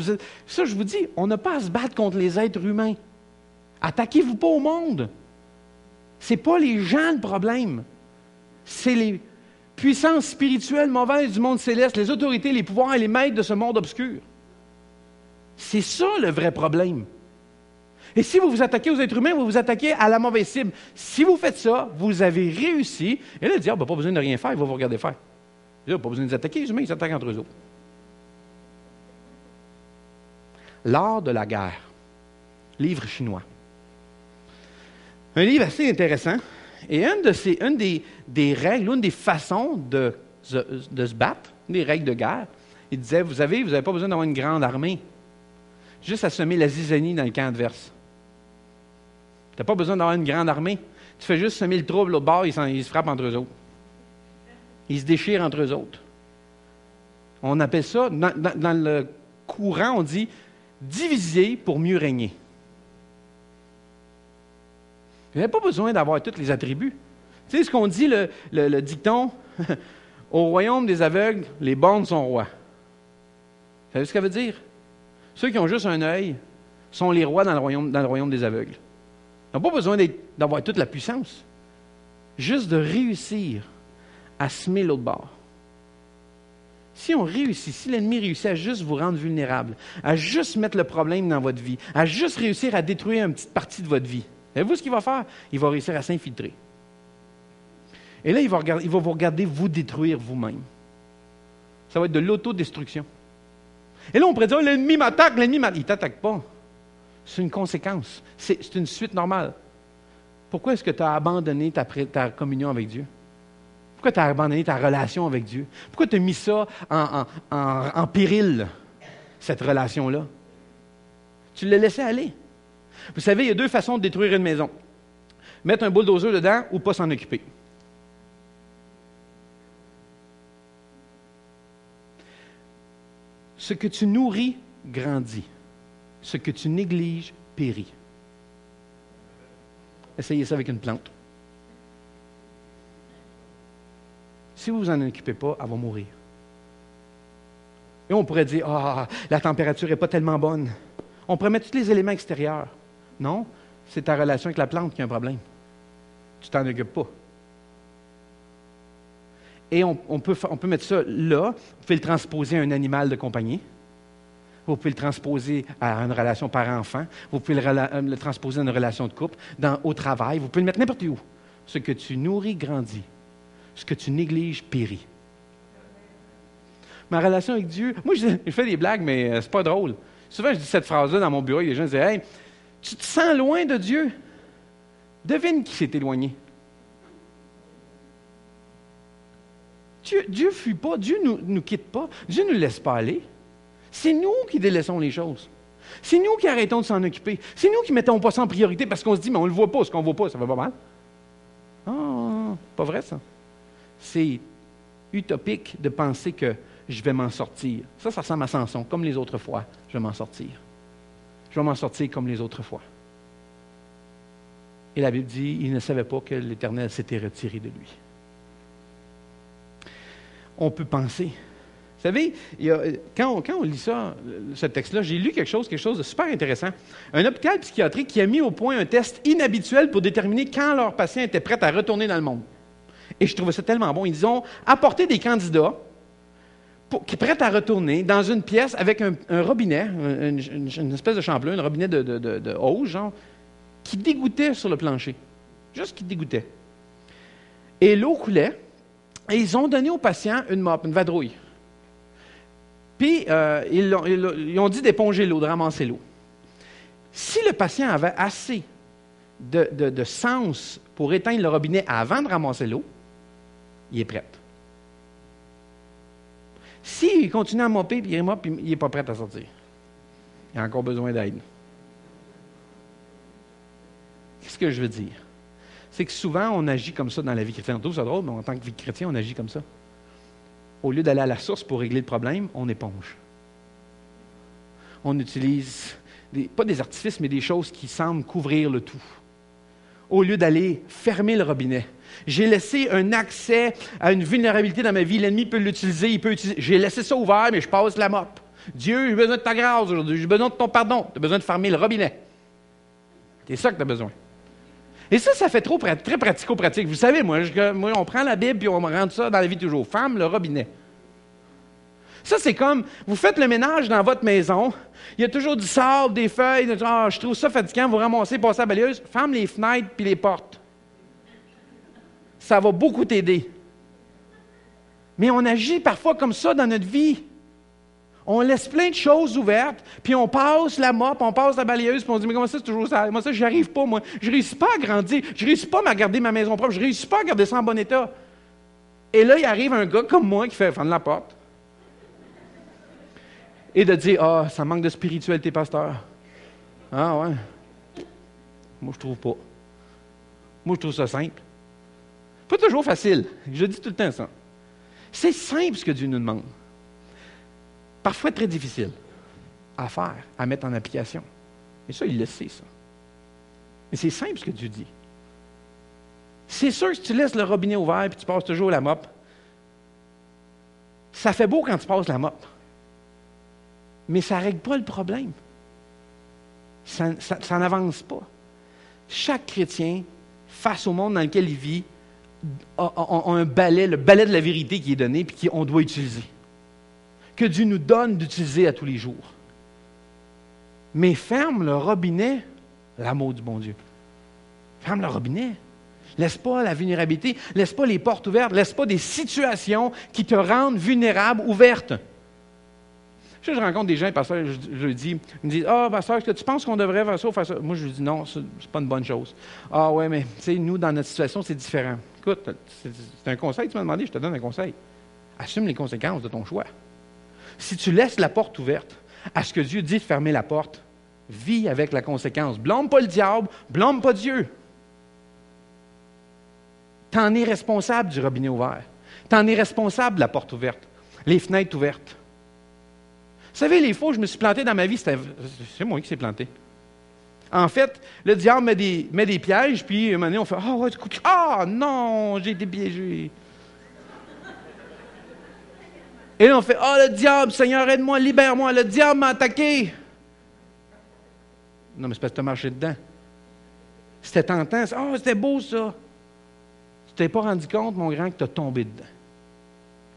Ça, je vous dis, on n'a pas à se battre contre les êtres humains. Attaquez-vous pas au monde. Ce n'est pas les gens le problème. C'est les puissances spirituelles mauvaises du monde céleste, les autorités, les pouvoirs et les maîtres de ce monde obscur. C'est ça le vrai problème. Et si vous vous attaquez aux êtres humains, vous vous attaquez à la mauvaise cible. Si vous faites ça, vous avez réussi. Et là, le diable n'a pas besoin de rien faire, il va vous regarder faire. Il n'a pas besoin de les attaquer, les humains, ils s'attaquent entre eux autres. L'art de la guerre. Livre chinois. Un livre assez intéressant. Et une des règles, une des façons de se battre, une des règles de guerre, il disait, vous n'avez pas besoin d'avoir une grande armée. Juste à semer la zizanie dans le camp adverse. Tu n'as pas besoin d'avoir une grande armée. Tu fais juste semer le trouble au bord, ils se frappent entre eux autres. Ils se déchirent entre eux autres. On appelle ça, dans le courant, on dit diviser pour mieux régner. Vous n'avez pas besoin d'avoir tous les attributs. Tu sais ce qu'on dit, le dicton, au royaume des aveugles, les borgnes sont rois. Vous savez ce que ça veut dire? Ceux qui ont juste un œil sont les rois dans le royaume des aveugles. Ils n'ont pas besoin d'avoir toute la puissance. Juste de réussir à semer l'autre bord. Si on réussit, si l'ennemi réussit à juste vous rendre vulnérable, à juste mettre le problème dans votre vie, à juste réussir à détruire une petite partie de votre vie, savez-vous ce qu'il va faire? Il va réussir à s'infiltrer. Et là, il va vous regarder vous détruire vous-même. Ça va être de l'autodestruction. Et là, on pourrait dire, l'ennemi m'attaque, il ne t'attaque pas. C'est une conséquence. C'est une suite normale. Pourquoi est-ce que tu as abandonné ta communion avec Dieu? Pourquoi tu as abandonné ta relation avec Dieu? Pourquoi tu as mis ça en péril, cette relation-là? Tu l'as laissé aller. Vous savez, il y a deux façons de détruire une maison. Mettre un bulldozer dedans ou pas s'en occuper. Ce que tu nourris grandit. Ce que tu négliges périt. Essayez ça avec une plante. Si vous ne vous en occupez pas, elle va mourir. Et on pourrait dire, la température n'est pas tellement bonne. On pourrait mettre tous les éléments extérieurs. Non, c'est ta relation avec la plante qui a un problème. Tu t'en occupes pas. Et on peut mettre ça là. Vous pouvez le transposer à un animal de compagnie. Vous pouvez le transposer à une relation parent-enfant. Vous pouvez le transposer à une relation de couple, au travail. Vous pouvez le mettre n'importe où. Ce que tu nourris grandit. Ce que tu négliges périt. Ma relation avec Dieu, moi je fais des blagues, mais c'est pas drôle. Souvent je dis cette phrase-là dans mon bureau et les gens disent « Hey, tu te sens loin de Dieu? Devine qui s'est éloigné. » Dieu ne fuit pas, Dieu ne nous quitte pas, Dieu ne nous laisse pas aller. C'est nous qui délaissons les choses. C'est nous qui arrêtons de s'en occuper. C'est nous qui ne mettons pas ça en priorité parce qu'on se dit, mais on ne le voit pas, ce qu'on ne voit pas, ça va pas mal. Ah, pas vrai ça. C'est utopique de penser que je vais m'en sortir. Ça ressemble à Samson, comme les autres fois, je vais m'en sortir. Je vais m'en sortir comme les autres fois. Et la Bible dit, il ne savait pas que l'Éternel s'était retiré de lui. On peut penser. Vous savez, quand on lit ça, ce texte-là, j'ai lu quelque chose de super intéressant. Un hôpital psychiatrique qui a mis au point un test inhabituel pour déterminer quand leurs patients étaient prêts à retourner dans le monde. Et je trouvais ça tellement bon. Ils ont apporté des candidats qui sont prêts à retourner dans une pièce avec un robinet, une espèce de champleur, un robinet de hausse, genre, qui dégouttait sur le plancher. Juste qui dégouttait. Et l'eau coulait. Et ils ont donné aux patients une mop, une vadrouille. Puis, ils ont dit d'éponger l'eau, de ramasser l'eau. Si le patient avait assez de sens pour éteindre le robinet avant de ramasser l'eau, il est prêt. S'il continue à mopper, puis il moppe, il n'est pas prêt à sortir. Il a encore besoin d'aide. Qu'est-ce que je veux dire? C'est que souvent, on agit comme ça dans la vie chrétienne. On trouve ça drôle, mais en tant que vie chrétien, on agit comme ça. Au lieu d'aller à la source pour régler le problème, on éponge. On utilise, pas des artifices, mais des choses qui semblent couvrir le tout. Au lieu d'aller fermer le robinet. J'ai laissé un accès à une vulnérabilité dans ma vie. L'ennemi peut l'utiliser, il peut utiliser. J'ai laissé ça ouvert, mais je passe la mop. Dieu, j'ai besoin de ta grâce aujourd'hui. J'ai besoin de ton pardon. Tu as besoin de fermer le robinet. C'est ça que tu as besoin. Et ça fait très pratico-pratique. Vous savez, moi, on prend la Bible et on me rend ça dans la vie de toujours. Ferme le robinet. Ça, c'est comme, vous faites le ménage dans votre maison, il y a toujours du sable, des feuilles, je trouve ça fatigant, vous ramassez, passez à la balayeuse, ferme les fenêtres puis les portes. Ça va beaucoup t'aider. Mais on agit parfois comme ça dans notre vie. On laisse plein de choses ouvertes, puis on passe la mop, on passe la balayeuse, puis on se dit, mais comment ça, c'est toujours ça? Moi, ça, j'y arrive pas, moi. Je ne réussis pas à grandir. Je ne réussis pas à garder ma maison propre. Je ne réussis pas à garder ça en bon état. Et là, il arrive un gars comme moi qui fait fermer la porte. Et de dire, ah, ça manque de spiritualité, pasteur. Ah, ouais. Moi, je trouve pas. Moi, je trouve ça simple. Pas toujours facile. Je dis tout le temps ça. C'est simple ce que Dieu nous demande. Parfois très difficile à faire, à mettre en application. Et ça, il le sait, ça. Mais c'est simple ce que Dieu dit. C'est sûr que si tu laisses le robinet ouvert et tu passes toujours la mop, ça fait beau quand tu passes la mop. Mais ça ne règle pas le problème. Ça n'avance pas. Chaque chrétien, face au monde dans lequel il vit, a un balai, le balai de la vérité qui est donné et qu'on doit utiliser. Que Dieu nous donne d'utiliser à tous les jours. Mais ferme le robinet, l'amour du bon Dieu. Ferme le robinet. Laisse pas la vulnérabilité, laisse pas les portes ouvertes, laisse pas des situations qui te rendent vulnérable ouvertes. Je rencontre des gens, pasteur, je dis, ils me disent, ah, pasteur, est-ce que tu penses qu'on devrait faire ça ou faire ça? Moi, je lui dis, non, c'est pas une bonne chose. Ah, ouais, mais, tu sais, nous, dans notre situation, c'est différent. Écoute, c'est un conseil, tu m'as demandé, je te donne un conseil. Assume les conséquences de ton choix. Si tu laisses la porte ouverte à ce que Dieu dit de fermer la porte, vis avec la conséquence. Blâme pas le diable, blâme pas Dieu. T'en es responsable du robinet ouvert. T'en es responsable de la porte ouverte, les fenêtres ouvertes. Vous savez, les fois où je me suis planté dans ma vie, c'est moi qui s'est planté. En fait, le diable met des pièges, puis à un moment donné, on fait « Ah, ouais, ah non, j'ai été piégé. » Et là, on fait « Ah, le diable, Seigneur, aide-moi, libère-moi, le diable m'a attaqué. » Non, mais c'est parce que tu as marché dedans. C'était tentant. Ah, c'était beau ça. Tu t'es pas rendu compte, mon grand, que tu as tombé dedans.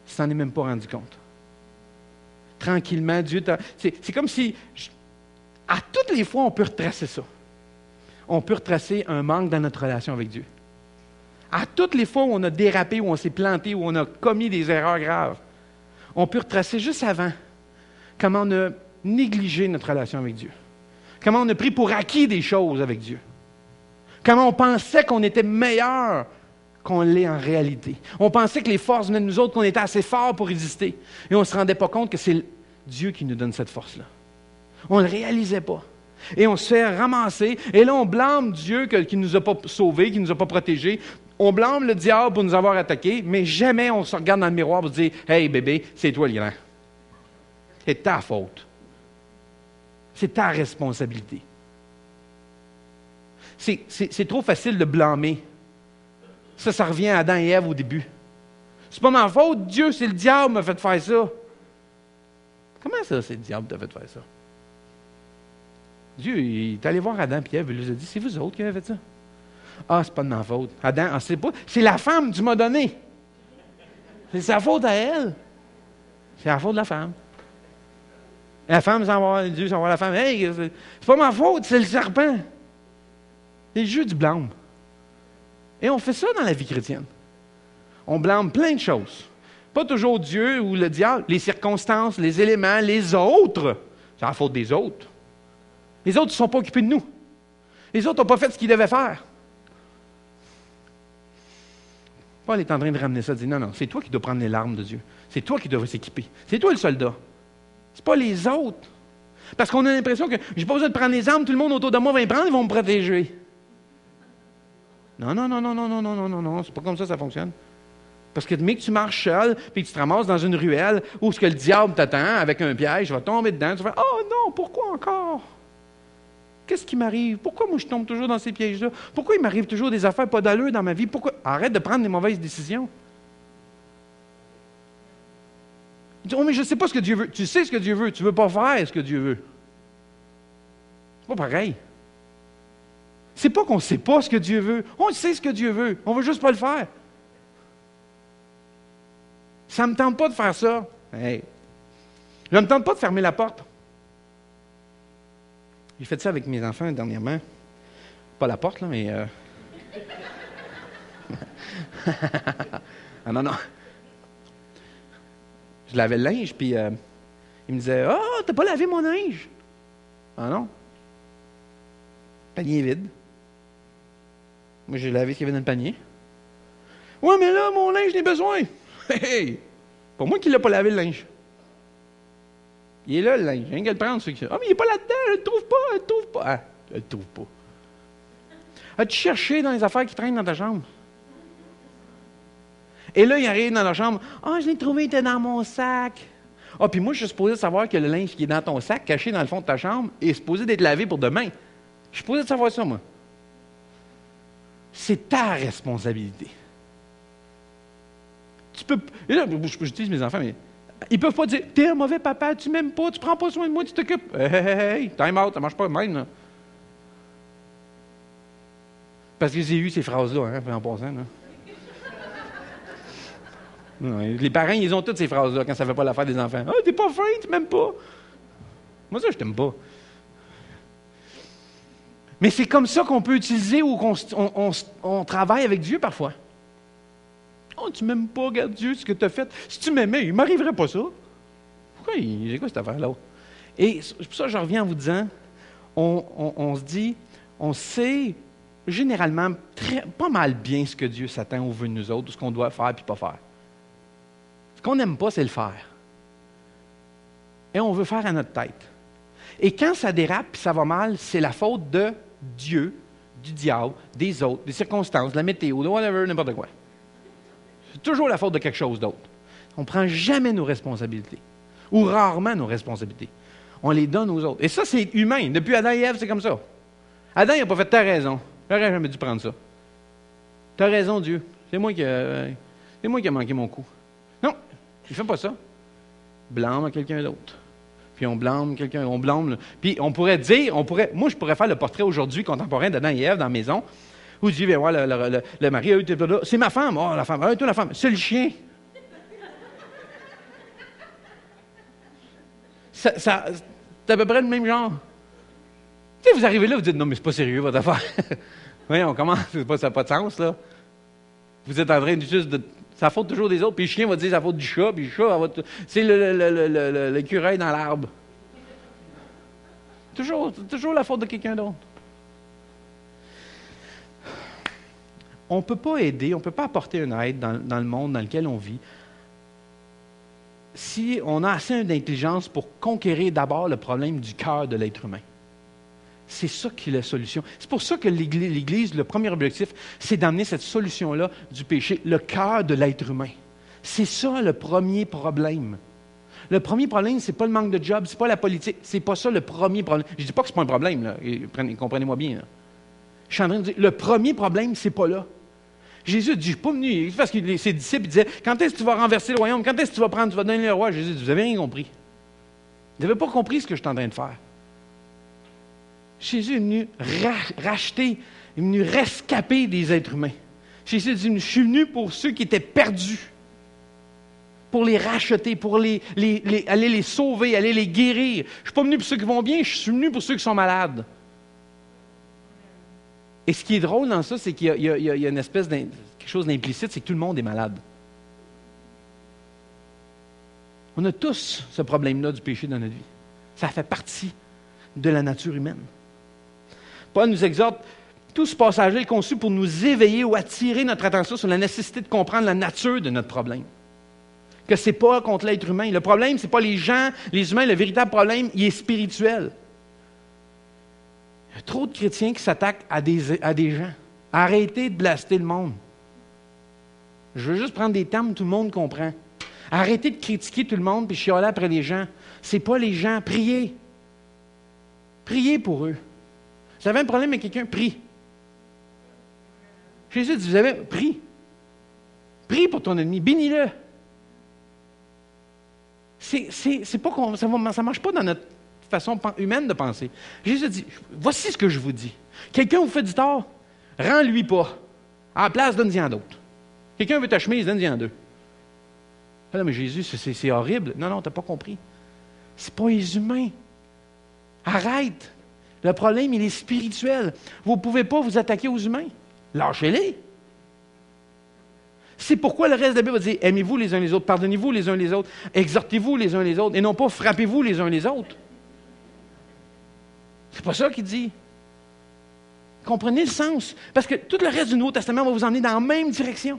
Tu t'en es même pas rendu compte. Tranquillement, Dieu t'a... C'est comme si, à toutes les fois, on peut retracer ça. On peut retracer un manque dans notre relation avec Dieu. À toutes les fois où on a dérapé, où on s'est planté, où on a commis des erreurs graves, on peut retracer juste avant comment on a négligé notre relation avec Dieu. Comment on a pris pour acquis des choses avec Dieu. Comment on pensait qu'on était meilleur qu'on l'est en réalité. On pensait que les forces venaient de nous autres, qu'on était assez forts pour résister. Et on ne se rendait pas compte que c'est Dieu qui nous donne cette force-là. On ne le réalisait pas. Et on se fait ramasser. Et là, on blâme Dieu qui ne nous a pas sauvés, qui ne nous a pas protégés. On blâme le diable pour nous avoir attaqués, mais jamais on se regarde dans le miroir pour se dire « Hey bébé, c'est toi le grand. C'est ta faute. C'est ta responsabilité. » C'est trop facile de blâmer. Ça revient à Adam et Ève au début. C'est pas ma faute, Dieu, c'est le diable qui m'a fait faire ça. Comment ça, c'est le diable qui t'a fait faire ça? Dieu, il est allé voir Adam et Ève, il lui a dit, c'est vous autres qui avez fait ça. Ah, c'est pas de ma faute. Adam, c'est pas. C'est la femme que tu m'as donnée. C'est sa faute à elle. C'est la faute de la femme. La femme s'en va, Dieu s'en va la femme. Hey, c'est pas ma faute, c'est le serpent. C'est le jeu du blâme. Et on fait ça dans la vie chrétienne. On blâme plein de choses. Pas toujours Dieu ou le diable, les circonstances, les éléments, les autres. C'est la faute des autres. Les autres ne sont pas occupés de nous. Les autres n'ont pas fait ce qu'ils devaient faire. Paul est en train de ramener ça, de dire non, c'est toi qui dois prendre les larmes de Dieu. C'est toi qui dois s'équiper. C'est toi le soldat. C'est pas les autres. Parce qu'on a l'impression que j'ai pas besoin de prendre les armes, tout le monde autour de moi va les prendre, ils vont me protéger. Non, c'est pas comme ça fonctionne. Parce que demain que tu marches seul, puis que tu te ramasses dans une ruelle où ce que le diable t'attend avec un piège, tu vas tomber dedans, tu vas faire « Oh non, pourquoi encore? Qu'est-ce qui m'arrive? Pourquoi moi je tombe toujours dans ces pièges-là? Pourquoi il m'arrive toujours des affaires pas d'allure dans ma vie? Pourquoi? Arrête de prendre des mauvaises décisions. » Tu dis « Oh, mais je ne sais pas ce que Dieu veut. » Tu sais ce que Dieu veut, tu ne veux pas faire ce que Dieu veut. C'est pas pareil. C'est pas qu'on ne sait pas ce que Dieu veut. On sait ce que Dieu veut. On ne veut juste pas le faire. Ça ne me tente pas de faire ça. Hey. Je ne me tente pas de fermer la porte. J'ai fait ça avec mes enfants dernièrement. Pas la porte, là, mais... ah non. Je lavais le linge, puis il me disait « Ah, t'as pas lavé mon linge? » Ah non. Panier vide. Moi, j'ai lavé ce qu'il y avait dans le panier. « Ouais, mais là, mon linge, j'ai besoin. » Hey! Pas moi qui l'ai pas lavé le linge. Il est là, le linge. Rien qu'à le prendre. Ah, mais il n'est pas là-dedans. Je ne le trouve pas. Ah, je ne le trouve pas. As-tu cherché dans les affaires qui traînent dans ta chambre? Et là, il arrive dans la chambre. Ah, je l'ai trouvé, il était dans mon sac. Ah, puis moi, je suis supposé savoir que le linge qui est dans ton sac, caché dans le fond de ta chambre, est supposé d'être lavé pour demain. Je suis supposé de savoir ça, moi. C'est ta responsabilité. Tu peux. Et là, je dis à mes enfants, mais ils ne peuvent pas dire t'es un mauvais papa, tu m'aimes pas, tu prends pas soin de moi, tu t'occupes. Hey, time out, ça ne marche pas de même, là. Parce que j'ai eu ces phrases-là, en passant, là. Non, les parents, ils ont toutes ces phrases-là quand ça ne fait pas l'affaire des enfants. Ah, t'es pas fin, tu m'aimes pas. Moi, ça, je t'aime pas. Mais c'est comme ça qu'on peut utiliser ou qu'on travaille avec Dieu parfois. Oh, tu m'aimes pas, regarde Dieu, ce que tu as fait. Si tu m'aimais, il ne m'arriverait pas ça. Pourquoi j'ai quoi cette affaire-là? Et c'est pour ça que je reviens en vous disant, on se dit, on sait généralement pas mal bien ce que Dieu s'attend ou veut de nous autres, ce qu'on doit faire et pas faire. Ce qu'on n'aime pas, c'est le faire. Et on veut faire à notre tête. Et quand ça dérape et ça va mal, c'est la faute de Dieu, du diable, des autres, des circonstances, de la météo, de whatever, n'importe quoi. C'est toujours la faute de quelque chose d'autre. On ne prend jamais nos responsabilités. Ou rarement nos responsabilités. On les donne aux autres. Et ça, c'est humain. Depuis Adam et Ève, c'est comme ça. Adam, il n'a pas fait « t'as raison ». J'aurais jamais dû prendre ça. « T'as raison, Dieu. C'est moi qui ai manqué mon coup. » Non, il ne fait pas ça. Blâme à quelqu'un d'autre. Puis on blâme quelqu'un, on blâme. Puis on pourrait dire, moi je pourrais faire le portrait aujourd'hui contemporain d'Adam et Ève dans la maison, où je dis, viens voir, le mari a eu, c'est ma femme, oh la femme, toi la femme, c'est le chien. C'est à peu près le même genre. Tu sais, vous arrivez là, vous dites, non mais c'est pas sérieux votre affaire. Voyons, comment, ça n'a pas de sens là. Vous êtes en train de juste de... C'est la faute toujours des autres, puis le chien va dire c'est la faute du chat, puis le chat, c'est l'écureuil dans l'arbre. Toujours la faute de quelqu'un d'autre. On ne peut pas aider, on ne peut pas apporter une aide dans le monde dans lequel on vit si on a assez d'intelligence pour conquérir d'abord le problème du cœur de l'être humain. C'est ça qui est la solution. C'est pour ça que l'Église, le premier objectif, c'est d'amener cette solution-là du péché, le cœur de l'être humain. C'est ça le premier problème. Le premier problème, ce n'est pas le manque de job, ce n'est pas la politique, c'est pas ça le premier problème. Je ne dis pas que ce n'est pas un problème, là. Comprenez-moi bien. Là. Je suis en train de dire, le premier problème, ce n'est pas là. Jésus dit, je ne suis pas venu, parce que ses disciples disaient, quand est-ce que tu vas renverser le royaume? Quand est-ce que tu vas donner le roi? Jésus dit, vous n'avez rien compris. Vous n'avez pas compris ce que je suis en train de faire. Jésus est venu racheter, est venu rescaper des êtres humains. Jésus dit, je suis venu pour ceux qui étaient perdus, pour les racheter, pour aller les sauver, aller les guérir. Je ne suis pas venu pour ceux qui vont bien, je suis venu pour ceux qui sont malades. Et ce qui est drôle dans ça, c'est qu'il y a une espèce de quelque chose d'implicite, c'est que tout le monde est malade. On a tous ce problème-là du péché dans notre vie. Ça fait partie de la nature humaine. Paul nous exhorte, tout ce passage-là est conçu pour nous éveiller ou attirer notre attention sur la nécessité de comprendre la nature de notre problème. Que ce n'est pas contre l'être humain. Le problème, ce n'est pas les gens, les humains. Le véritable problème, il est spirituel. Il y a trop de chrétiens qui s'attaquent à des gens. Arrêtez de blaster le monde. Je veux juste prendre des termes que tout le monde comprend. Arrêtez de critiquer tout le monde et chialer après les gens. Ce n'est pas les gens. Priez. Priez pour eux. Vous avez un problème avec quelqu'un, prie. Jésus dit, prie. Prie pour ton ennemi, bénis-le. C'est pas ça ne marche pas dans notre façon humaine de penser. Jésus dit, voici ce que je vous dis. Quelqu'un vous fait du tort, rends-lui pas. À la place, donne-y-en d'autres. Quelqu'un veut ta chemise, donne-y en deux. Ah non, mais Jésus, c'est horrible. Non, tu n'as pas compris. C'est pas les humains. Arrête. Le problème, il est spirituel. Vous ne pouvez pas vous attaquer aux humains. Lâchez-les. C'est pourquoi le reste de la Bible va dire, aimez-vous les uns les autres, pardonnez-vous les uns les autres, exhortez-vous les uns les autres, et non pas frappez-vous les uns les autres. C'est pas ça qu'il dit. Comprenez le sens. Parce que tout le reste du Nouveau Testament va vous emmener dans la même direction.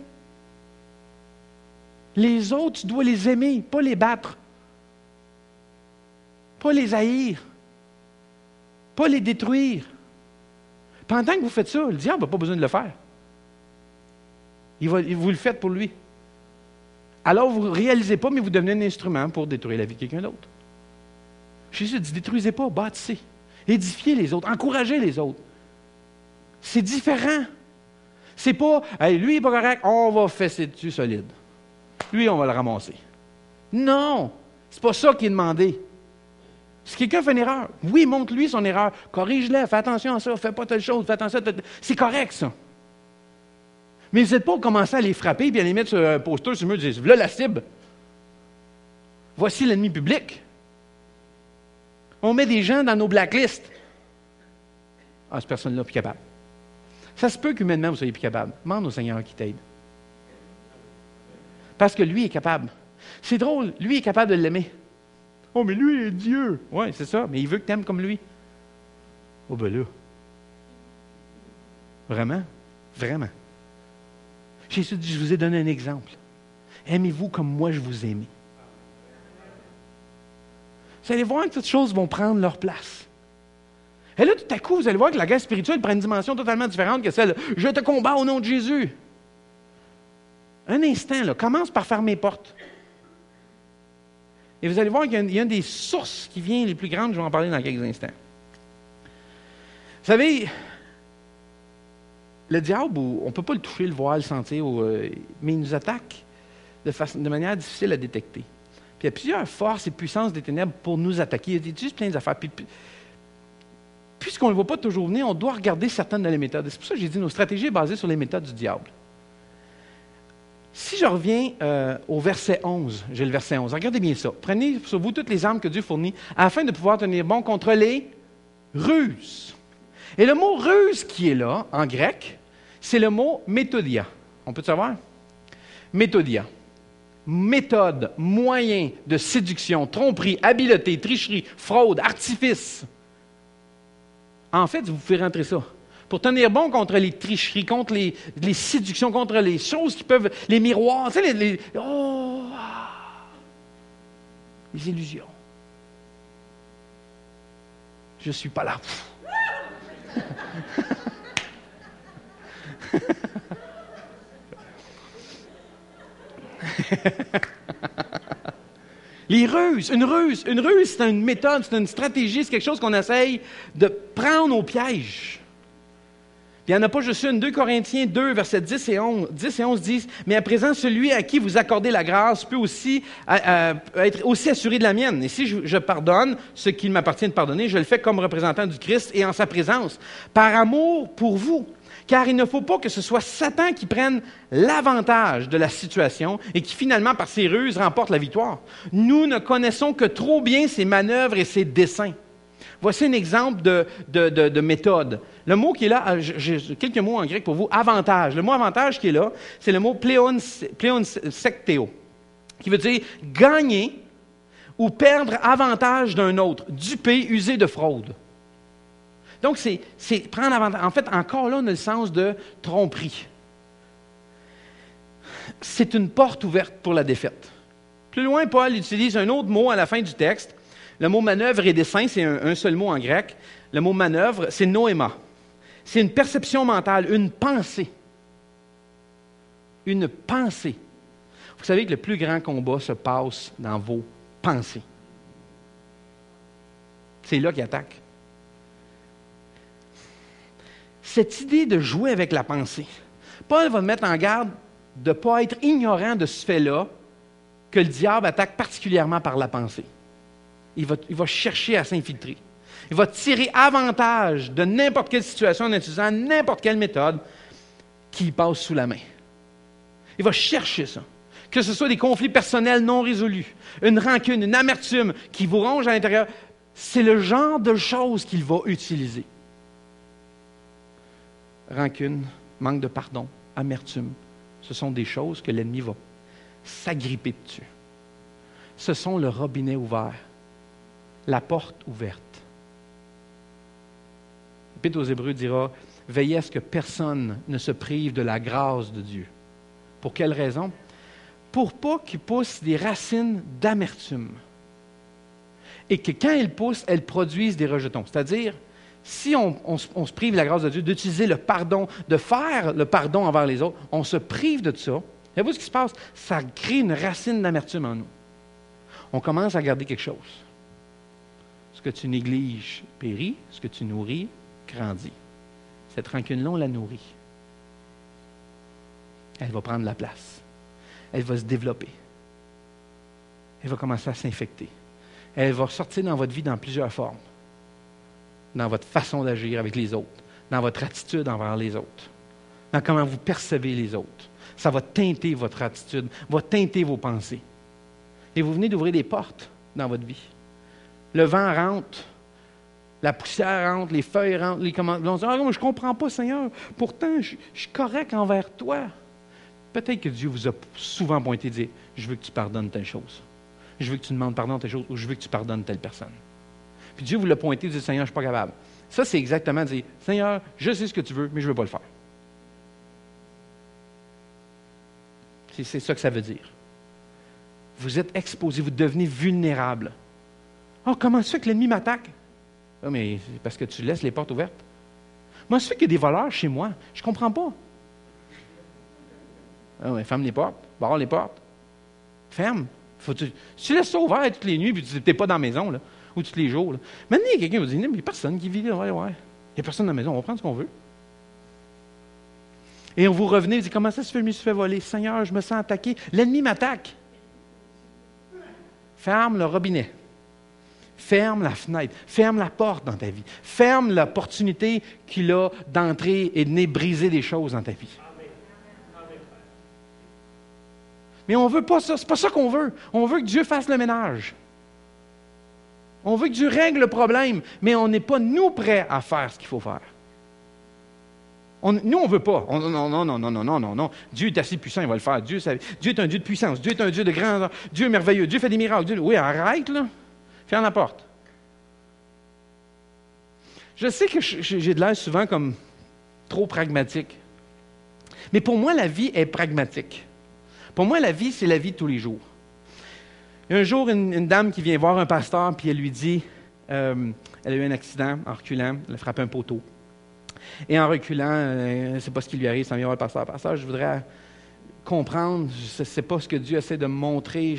Les autres, tu dois les aimer, pas les battre. Pas les haïr. Pas les détruire. Pendant que vous faites ça, le diable n'a pas besoin de le faire. Vous le faites pour lui. Alors, vous ne réalisez pas, mais vous devenez un instrument pour détruire la vie de quelqu'un d'autre. Jésus dit, détruisez pas, bâtissez. Édifiez les autres, encouragez les autres. C'est différent. C'est pas, hey, lui, il n'est pas correct, on va fesser dessus solide. Lui, on va le ramasser. Non, c'est pas ça qui est demandé. Si quelqu'un fait une erreur, oui, montre-lui son erreur, corrige-la, fais attention à ça, fais pas telle chose, fais attention à telle... C'est correct, ça. Mais vous n'êtes pas commencer à les frapper et à les mettre sur un poster sur le mur et dire, voilà la cible. Voici l'ennemi public. On met des gens dans nos blacklists. Ah, cette personne-là n'est plus capable. Ça se peut qu'humainement, vous ne soyez plus capable. Demande au Seigneur qui t'aide. Parce que lui est capable. C'est drôle, lui est capable de l'aimer. Oh, mais lui est Dieu. Oui, c'est ça, mais il veut que tu aimes comme lui. Oh, ben là. Vraiment? Vraiment. Jésus dit, je vous ai donné un exemple. Aimez-vous comme moi je vous ai aimé. Vous allez voir que toutes choses vont prendre leur place. Et là, tout à coup, vous allez voir que la guerre spirituelle prend une dimension totalement différente que celle « Je te combats au nom de Jésus ». Un instant, là, commence par fermer les portes. Et vous allez voir qu'il y a une des sources qui vient les plus grandes, je vais en parler dans quelques instants. Vous savez, le diable, on ne peut pas le toucher, le voir, le sentir, mais il nous attaque de manière difficile à détecter. Puis il y a plusieurs forces et puissances des ténèbres pour nous attaquer. Il y a juste plein d'affaires. Puisqu'on ne le voit pas toujours venir, on doit regarder certaines de les méthodes. C'est pour ça que j'ai dit nos stratégies sont basées sur les méthodes du diable. Si je reviens au verset 11, j'ai le verset 11. Regardez bien ça. Prenez sur vous toutes les armes que Dieu fournit afin de pouvoir tenir bon contre les ruses. Et le mot ruse qui est là, en grec, c'est le mot méthodia. On peut le savoir? Méthodia. Méthode, moyen de séduction, tromperie, habileté, tricherie, fraude, artifice. En fait, vous pouvez rentrer ça. Pour tenir bon contre les tricheries, contre les séductions, contre les choses qui peuvent... Les miroirs, tu sais, les illusions. Je ne suis pas là. Les ruses. Une ruse, c'est une méthode, c'est une stratégie, c'est quelque chose qu'on essaye de prendre au piège. Il n'y en a pas juste une. 2 Corinthiens 2, versets 10 et 11 disent « Mais à présent, celui à qui vous accordez la grâce peut aussi être aussi assuré de la mienne. Et si je pardonne ce qu'il m'appartient de pardonner, je le fais comme représentant du Christ et en sa présence, par amour pour vous. Car il ne faut pas que ce soit Satan qui prenne l'avantage de la situation et qui finalement, par ses ruses, remporte la victoire. Nous ne connaissons que trop bien ses manœuvres et ses desseins. » Voici un exemple de méthode. Le mot qui est là, j'ai quelques mots en grec pour vous, avantage. Le mot avantage qui est là, c'est le mot pléonsekteo, qui veut dire gagner ou perdre avantage d'un autre, duper, user de fraude. Donc, c'est prendre avantage. En fait, encore là, on a le sens de tromperie. C'est une porte ouverte pour la défaite. Plus loin, Paul utilise un autre mot à la fin du texte. Le mot manœuvre et dessein, c'est un seul mot en grec. Le mot manœuvre, c'est noéma. C'est une perception mentale, une pensée. Une pensée. Vous savez que le plus grand combat se passe dans vos pensées. C'est là qu'il attaque. Cette idée de jouer avec la pensée, Paul va mettre en garde de ne pas être ignorant de ce fait-là que le diable attaque particulièrement par la pensée. Il va chercher à s'infiltrer. Il va tirer avantage de n'importe quelle situation en utilisant n'importe quelle méthode qui passe sous la main. Il va chercher ça. Que ce soit des conflits personnels non résolus, une rancune, une amertume qui vous ronge à l'intérieur, c'est le genre de choses qu'il va utiliser. Rancune, manque de pardon, amertume, ce sont des choses que l'ennemi va s'agripper dessus. Ce sont le robinet ouvert. La porte ouverte. L'Épître aux Hébreux dira « Veillez à ce que personne ne se prive de la grâce de Dieu. » Pour quelle raison? Pour pas qu'il pousse des racines d'amertume. Et que quand elles poussent, elles produisent des rejetons. C'est-à-dire, si on se prive de la grâce de Dieu, d'utiliser le pardon, de faire le pardon envers les autres, on se prive de ça. Savez-vous ce qui se passe? Ça crée une racine d'amertume en nous. On commence à garder quelque chose. Ce que tu négliges périt, ce que tu nourris grandit. Cette rancune-là, on la nourrit. Elle va prendre la place. Elle va se développer. Elle va commencer à s'infecter. Elle va sortir dans votre vie dans plusieurs formes. Dans votre façon d'agir avec les autres, dans votre attitude envers les autres, dans comment vous percevez les autres. Ça va teinter votre attitude, va teinter vos pensées. Et vous venez d'ouvrir des portes dans votre vie. Le vent rentre, la poussière rentre, les feuilles rentrent, les commandements. On se dit, je ne comprends pas, Seigneur, pourtant, je suis correct envers toi. Peut-être que Dieu vous a souvent pointé et dit, je veux que tu pardonnes telle chose. Je veux que tu demandes pardon à telle chose, ou je veux que tu pardonnes telle personne. Puis Dieu vous l'a pointé et dit, Seigneur, je ne suis pas capable. Ça, c'est exactement dire, Seigneur, je sais ce que tu veux, mais je ne veux pas le faire. C'est ça que ça veut dire. Vous êtes exposé, vous devenez vulnérable. Oh, comment ça fait que l'ennemi m'attaque? Ah, mais c'est parce que tu laisses les portes ouvertes. Comment ça fait qu'il y a des voleurs chez moi? Je ne comprends pas. Ah, mais ferme les portes, barre les portes. Ferme. Si tu laisses ça ouvert toutes les nuits, puis tu n'es pas dans la maison, là, ou tous les jours. Là. Maintenant, il y a quelqu'un qui va dire, mais il n'y a personne qui vit là. Ouais. Il n'y a personne dans la maison, on va prendre ce qu'on veut. Et on vous revenez, vous dites, comment ça se fait, je me suis fait voler? Seigneur, je me sens attaqué. L'ennemi m'attaque. Ferme le robinet. Ferme la fenêtre. Ferme la porte dans ta vie. Ferme l'opportunité qu'il a d'entrer et de venir briser des choses dans ta vie. Mais on ne veut pas ça. C'est pas ça qu'on veut. On veut que Dieu fasse le ménage. On veut que Dieu règle le problème, mais on n'est pas, nous, prêts à faire ce qu'il faut faire. Nous, on ne veut pas. Non. Dieu est assez puissant, il va le faire. Dieu est un Dieu de puissance. Dieu est un Dieu de grandeur. Dieu est merveilleux. Dieu fait des miracles. Oui, arrête, là. Ferme la porte. Je sais que j'ai de l'air souvent comme trop pragmatique. Mais pour moi, la vie est pragmatique. Pour moi, la vie, c'est la vie de tous les jours. Il y a un jour, une dame qui vient voir un pasteur, puis elle lui dit, elle a eu un accident en reculant, elle a frappé un poteau. Et en reculant, elle ne sait pas ce qui lui arrive, ça vient voir le pasteur. Pasteur, je voudrais comprendre, je ne sais pas ce que Dieu essaie de me montrer.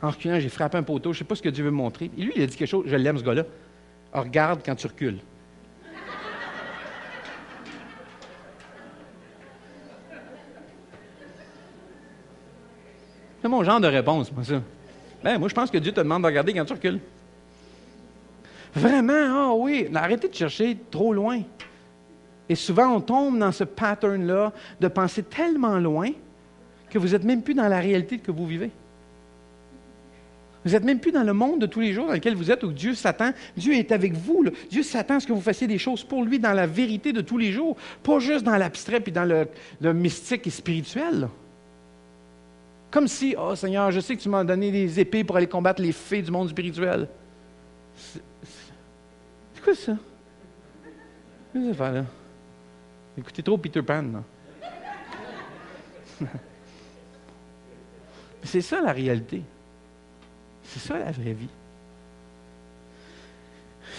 En reculant, j'ai frappé un poteau, je ne sais pas ce que Dieu veut me montrer. Et lui, il a dit quelque chose, je l'aime ce gars-là. Alors, regarde quand tu recules. C'est mon genre de réponse, moi, ça. Ben, moi, je pense que Dieu te demande de regarder quand tu recules. Vraiment, ah oui, arrêtez de chercher trop loin. Et souvent, on tombe dans ce pattern-là de penser tellement loin que vous n'êtes même plus dans la réalité que vous vivez. Vous n'êtes même plus dans le monde de tous les jours dans lequel vous êtes, où Dieu s'attend. Dieu est avec vous. Là. Dieu s'attend à ce que vous fassiez des choses pour lui dans la vérité de tous les jours, pas juste dans l'abstrait puis dans le mystique et spirituel. Là. Comme si, oh Seigneur, je sais que tu m'as donné des épées pour aller combattre les fées du monde spirituel. C'est quoi ça? Qu'est-ce que ça fait là? Écoutez trop Peter Pan, là. C'est ça la réalité. C'est ça la vraie vie.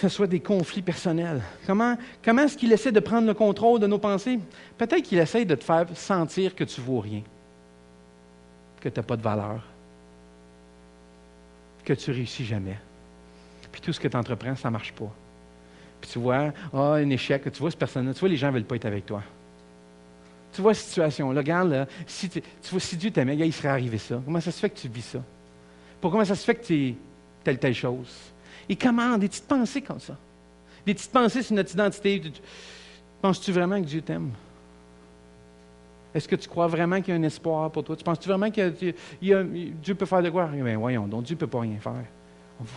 Que ce soit des conflits personnels. Comment est-ce qu'il essaie de prendre le contrôle de nos pensées? Peut-être qu'il essaie de te faire sentir que tu ne vaux rien. Que tu n'as pas de valeur, que tu ne réussis jamais. Puis tout ce que tu entreprends, ça ne marche pas. Puis tu vois, un échec, tu vois cette personne-là, tu vois, les gens ne veulent pas être avec toi. Tu vois cette situation-là, regarde, là, si Dieu t'aimait, il serait arrivé ça. Comment ça se fait que tu vis ça? Comment ça se fait que tu es telle chose? Et comment? Des petites pensées comme ça. Des petites pensées sur notre identité. Penses-tu vraiment que Dieu t'aime? Est-ce que tu crois vraiment qu'il y a un espoir pour toi? Tu penses-tu vraiment que Dieu peut faire de quoi? Bien, voyons donc, Dieu ne peut pas rien faire.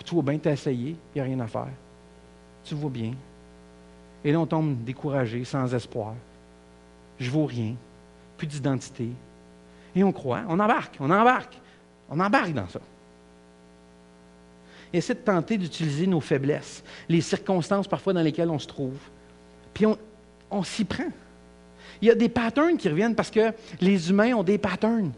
Tu vois bien, tu as essayé, il n'y a rien à faire. Tu vois bien. Et là, on tombe découragé, sans espoir. Je ne vaux rien. Plus d'identité. Et on croit, on embarque dans ça. Et essaie de tenter d'utiliser nos faiblesses, les circonstances parfois dans lesquelles on se trouve. Puis on s'y prend. Il y a des patterns qui reviennent parce que les humains ont des patterns.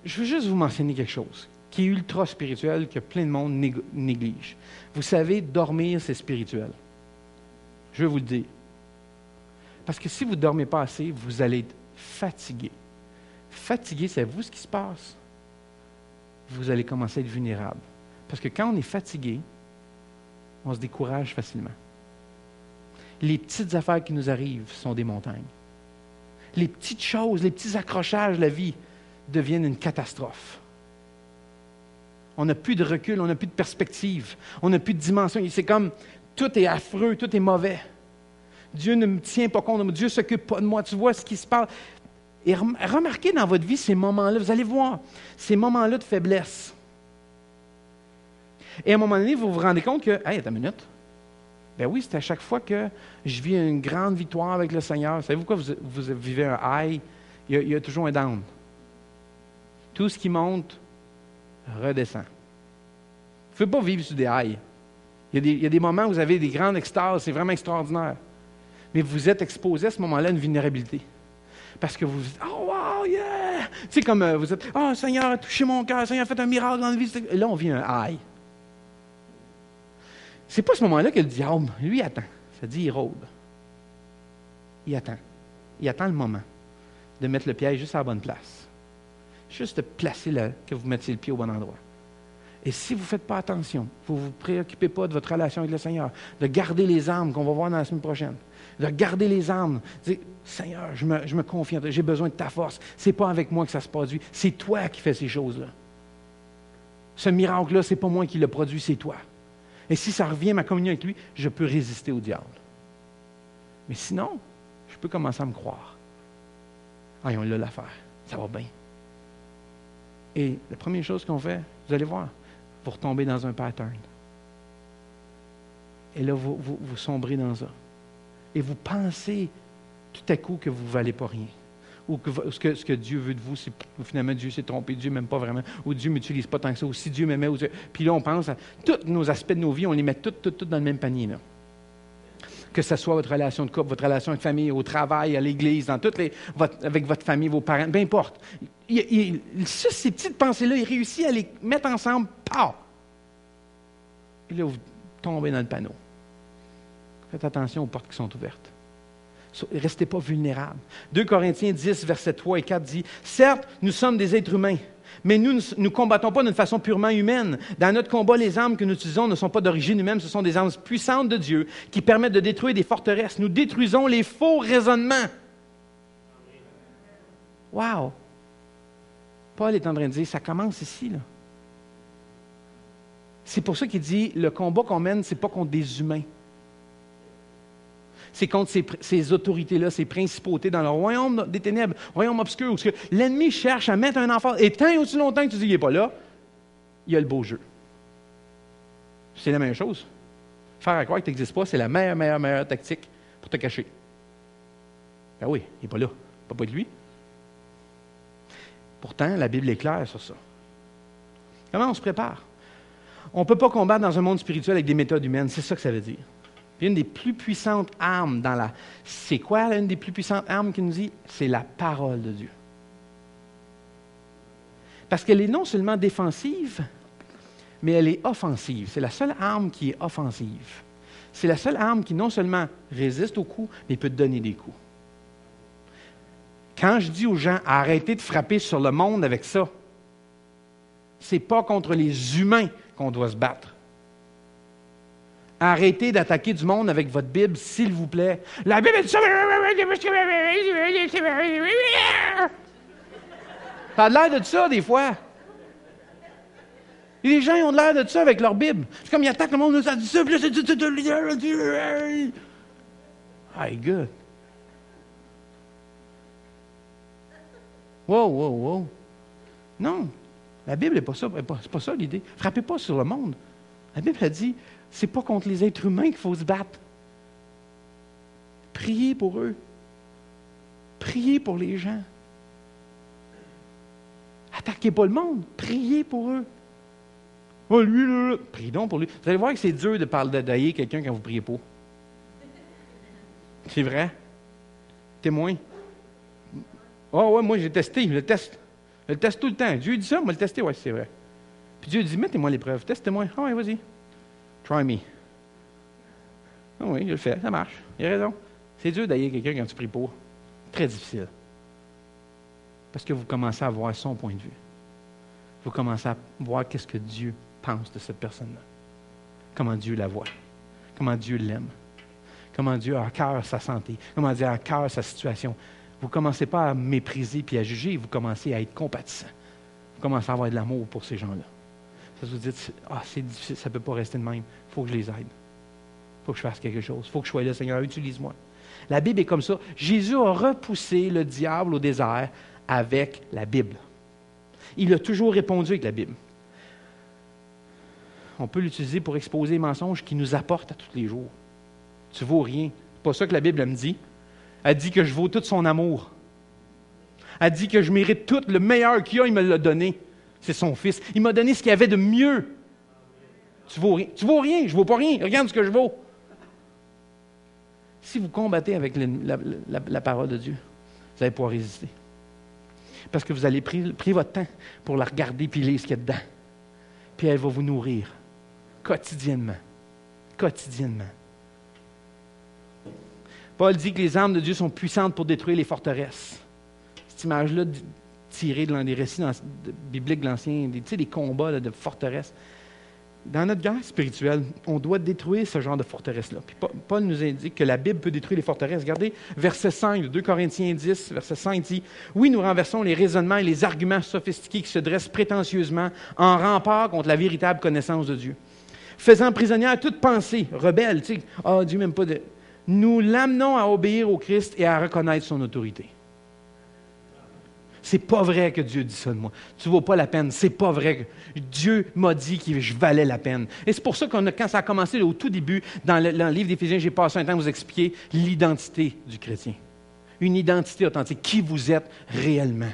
Je veux juste vous mentionner quelque chose qui est ultra spirituel, que plein de monde néglige. Vous savez, dormir, c'est spirituel. Je vais vous le dire. Parce que si vous ne dormez pas assez, vous allez être fatigué. Fatigué, savez-vous ce qui se passe? Vous allez commencer à être vulnérable. Parce que quand on est fatigué, on se décourage facilement. Les petites affaires qui nous arrivent sont des montagnes. Les petites choses, les petits accrochages de la vie deviennent une catastrophe. On n'a plus de recul, on n'a plus de perspective, on n'a plus de dimension. C'est comme, tout est affreux, tout est mauvais. Dieu ne me tient pas compte de moi, Dieu ne s'occupe pas de moi. Tu vois ce qui se passe. Et remarquez dans votre vie ces moments-là, vous allez voir, ces moments-là de faiblesse. Et à un moment donné, vous vous rendez compte que, hey, attends une minute. Ben oui, c'est à chaque fois que je vis une grande victoire avec le Seigneur. Savez-vous quoi? Vous vivez un high, il y a toujours un down. Tout ce qui monte, redescend. Vous ne pouvez pas vivre sur des highs. Il y a des moments où vous avez des grandes extases, c'est vraiment extraordinaire. Mais vous êtes exposé à ce moment-là à une vulnérabilité. Parce que vous dites, oh wow, yeah! Tu sais, comme vous êtes, oh Seigneur a touché mon cœur, Seigneur a fait un miracle dans la vie. Et là, on vit un high. C'est pas à ce moment-là que le diable, lui, attend. Ça dit, il rôde. Il attend. Il attend le moment de mettre le piège juste à la bonne place. Juste de placer que vous mettiez le pied au bon endroit. Et si vous ne faites pas attention, vous ne vous préoccupez pas de votre relation avec le Seigneur, de garder les armes qu'on va voir dans la semaine prochaine, de garder les armes, de dire, Seigneur, je me confie en toi, j'ai besoin de ta force. Ce n'est pas avec moi que ça se produit, c'est toi qui fais ces choses-là. Ce miracle-là, ce n'est pas moi qui l'ai produit, c'est toi. Et si ça revient à ma communion avec lui, je peux résister au diable. Mais sinon, je peux commencer à me croire. Ah, on l'a l'affaire. Ça va bien. Et la première chose qu'on fait, vous allez voir, vous retombez dans un pattern. Et là, vous sombrez dans ça. Et vous pensez tout à coup que vous ne valez pas rien. Ou que ce que Dieu veut de vous, c'est finalement Dieu s'est trompé, Dieu ne m'aime pas vraiment, ou Dieu ne m'utilise pas tant que ça, ou si Dieu m'aimait. Puis là, on pense à tous nos aspects de nos vies, on les met tous dans le même panier. Là. Que ce soit votre relation de couple, votre relation avec famille, au travail, à l'église, dans avec votre famille, vos parents, peu importe. Ces petites pensées-là, il réussit à les mettre ensemble, pow! Et là, vous tombez dans le panneau. Faites attention aux portes qui sont ouvertes. Restez pas vulnérables. 2 Corinthiens 10, versets 3 et 4 dit, « Certes, nous sommes des êtres humains, mais nous ne combattons pas d'une façon purement humaine. Dans notre combat, les armes que nous utilisons ne sont pas d'origine humaine, ce sont des armes puissantes de Dieu qui permettent de détruire des forteresses. Nous détruisons les faux raisonnements. » Wow! Paul est en train de dire, ça commence ici, là. C'est pour ça qu'il dit, le combat qu'on mène, ce n'est pas contre des humains. C'est contre ces autorités-là, ces principautés dans le royaume des ténèbres, royaume obscur, où l'ennemi cherche à mettre un enfant. Et tant et aussi longtemps que tu dis qu'il n'est pas là, il y a le beau jeu. C'est la même chose. Faire à croire que tu n'existes pas, c'est la meilleure tactique pour te cacher. Ben oui, il n'est pas là. Il ne peut pas être lui. Pourtant, la Bible est claire sur ça. Comment on se prépare? On ne peut pas combattre dans un monde spirituel avec des méthodes humaines. C'est ça que ça veut dire. Puis une des plus puissantes armes dans la... C'est quoi, une des plus puissantes armes qu'il nous dit? C'est la parole de Dieu. Parce qu'elle est non seulement défensive, mais elle est offensive. C'est la seule arme qui est offensive. C'est la seule arme qui non seulement résiste aux coups, mais peut donner des coups. Quand je dis aux gens, arrêtez de frapper sur le monde avec ça, c'est pas contre les humains qu'on doit se battre. Arrêtez d'attaquer du monde avec votre Bible, s'il vous plaît. La Bible est ça. Ça a l'air de ça, des fois. Et les gens ils ont l'air de ça avec leur Bible. C'est comme ils attaquent le monde, ça dit ça, puis là, c'est... Hey, good. Wow. Non, la Bible n'est pas ça. C'est pas ça l'idée. Frappez pas sur le monde. La Bible a dit, c'est pas contre les êtres humains qu'il faut se battre. Priez pour eux. Priez pour les gens. Attaquez pas le monde. Priez pour eux. Oh, lui, là. Priez donc pour lui. Vous allez voir que c'est dur de parler d'aider quelqu'un quand vous ne priez pas. C'est vrai. Témoin. Oh, ouais, moi, j'ai testé. Je le teste tout le temps. Dieu dit ça, moi, le tester. Oui, c'est vrai. Puis Dieu dit, mettez-moi l'épreuve. Testez-moi. Ah, ouais, vas-y. Try me. Ah oui, je le fais. Ça marche. Il a raison. C'est dur d'aider quelqu'un quand tu pries pas. Très difficile. Parce que vous commencez à voir son point de vue. Vous commencez à voir qu'est-ce que Dieu pense de cette personne-là. Comment Dieu la voit. Comment Dieu l'aime. Comment Dieu a à cœur sa santé. Comment Dieu a à cœur sa situation. Vous ne commencez pas à mépriser puis à juger. Vous commencez à être compatissant. Vous commencez à avoir de l'amour pour ces gens-là. Ça vous dites, c'est difficile, ça ne peut pas rester de même. Il faut que je les aide. Il faut que je fasse quelque chose. Il faut que je sois là, Seigneur, utilise-moi. La Bible est comme ça. Jésus a repoussé le diable au désert avec la Bible. Il a toujours répondu avec la Bible. On peut l'utiliser pour exposer les mensonges qu'il nous apporte à tous les jours. Tu ne vaux rien. C'est pas ça que la Bible me dit. Elle dit que je vaux tout son amour. Elle dit que je mérite tout le meilleur qu'il y a, il me l'a donné. C'est son Fils. Il m'a donné ce qu'il y avait de mieux. Tu vaux rien. Tu vaux rien. Je ne vaux pas rien. Regarde ce que je vaux. Si vous combattez avec la parole de Dieu, vous allez pouvoir résister. Parce que vous allez prendre votre temps pour la regarder puis lire ce qu'il y a dedans. Puis elle va vous nourrir quotidiennement. Quotidiennement. Paul dit que les armes de Dieu sont puissantes pour détruire les forteresses. Cette image-là, tirée dans des récits bibliques de l'Ancien, des combats là, de forteresses. Dans notre guerre spirituelle, on doit détruire ce genre de forteresse-là. Puis Paul nous indique que la Bible peut détruire les forteresses. Regardez, verset 5 de 2 Corinthiens 10, verset 5 dit « Oui, nous renversons les raisonnements et les arguments sophistiqués qui se dressent prétentieusement en rempart contre la véritable connaissance de Dieu. Faisant prisonnière toute pensée, rebelle, tu sais, Dieu m'aime pas de... Nous l'amenons à obéir au Christ et à reconnaître son autorité. » C'est pas vrai que Dieu dit ça de moi. Tu ne vaux pas la peine. C'est pas vrai que Dieu m'a dit que je valais la peine. Et c'est pour ça que quand ça a commencé au tout début, dans le livre d'Éphésiens, j'ai passé un temps à vous expliquer l'identité du chrétien. Une identité authentique. Qui vous êtes réellement.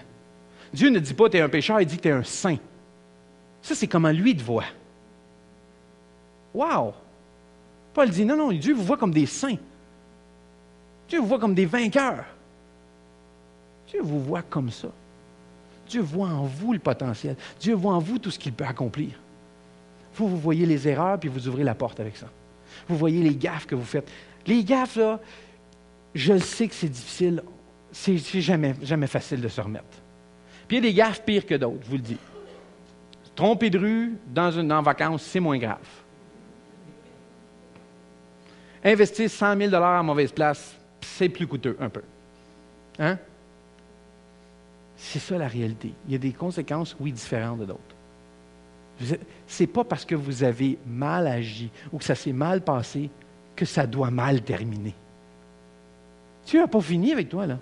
Dieu ne dit pas que tu es un pécheur, il dit que tu es un saint. Ça, c'est comment lui te voit. Wow! Paul dit non, Dieu vous voit comme des saints. Dieu vous voit comme des vainqueurs. Dieu vous voit comme ça. Dieu voit en vous le potentiel. Dieu voit en vous tout ce qu'il peut accomplir. Vous voyez les erreurs, puis vous ouvrez la porte avec ça. Vous voyez les gaffes que vous faites. Les gaffes, là, je le sais que c'est difficile. C'est jamais facile de se remettre. Puis il y a des gaffes pires que d'autres, je vous le dis. Tromper de rue en vacances, c'est moins grave. Investir 100 000 $ à mauvaise place, c'est plus coûteux un peu. Hein? C'est ça la réalité. Il y a des conséquences, oui, différentes de d'autres. Ce n'est pas parce que vous avez mal agi ou que ça s'est mal passé que ça doit mal terminer. Dieu n'a pas fini avec toi, là.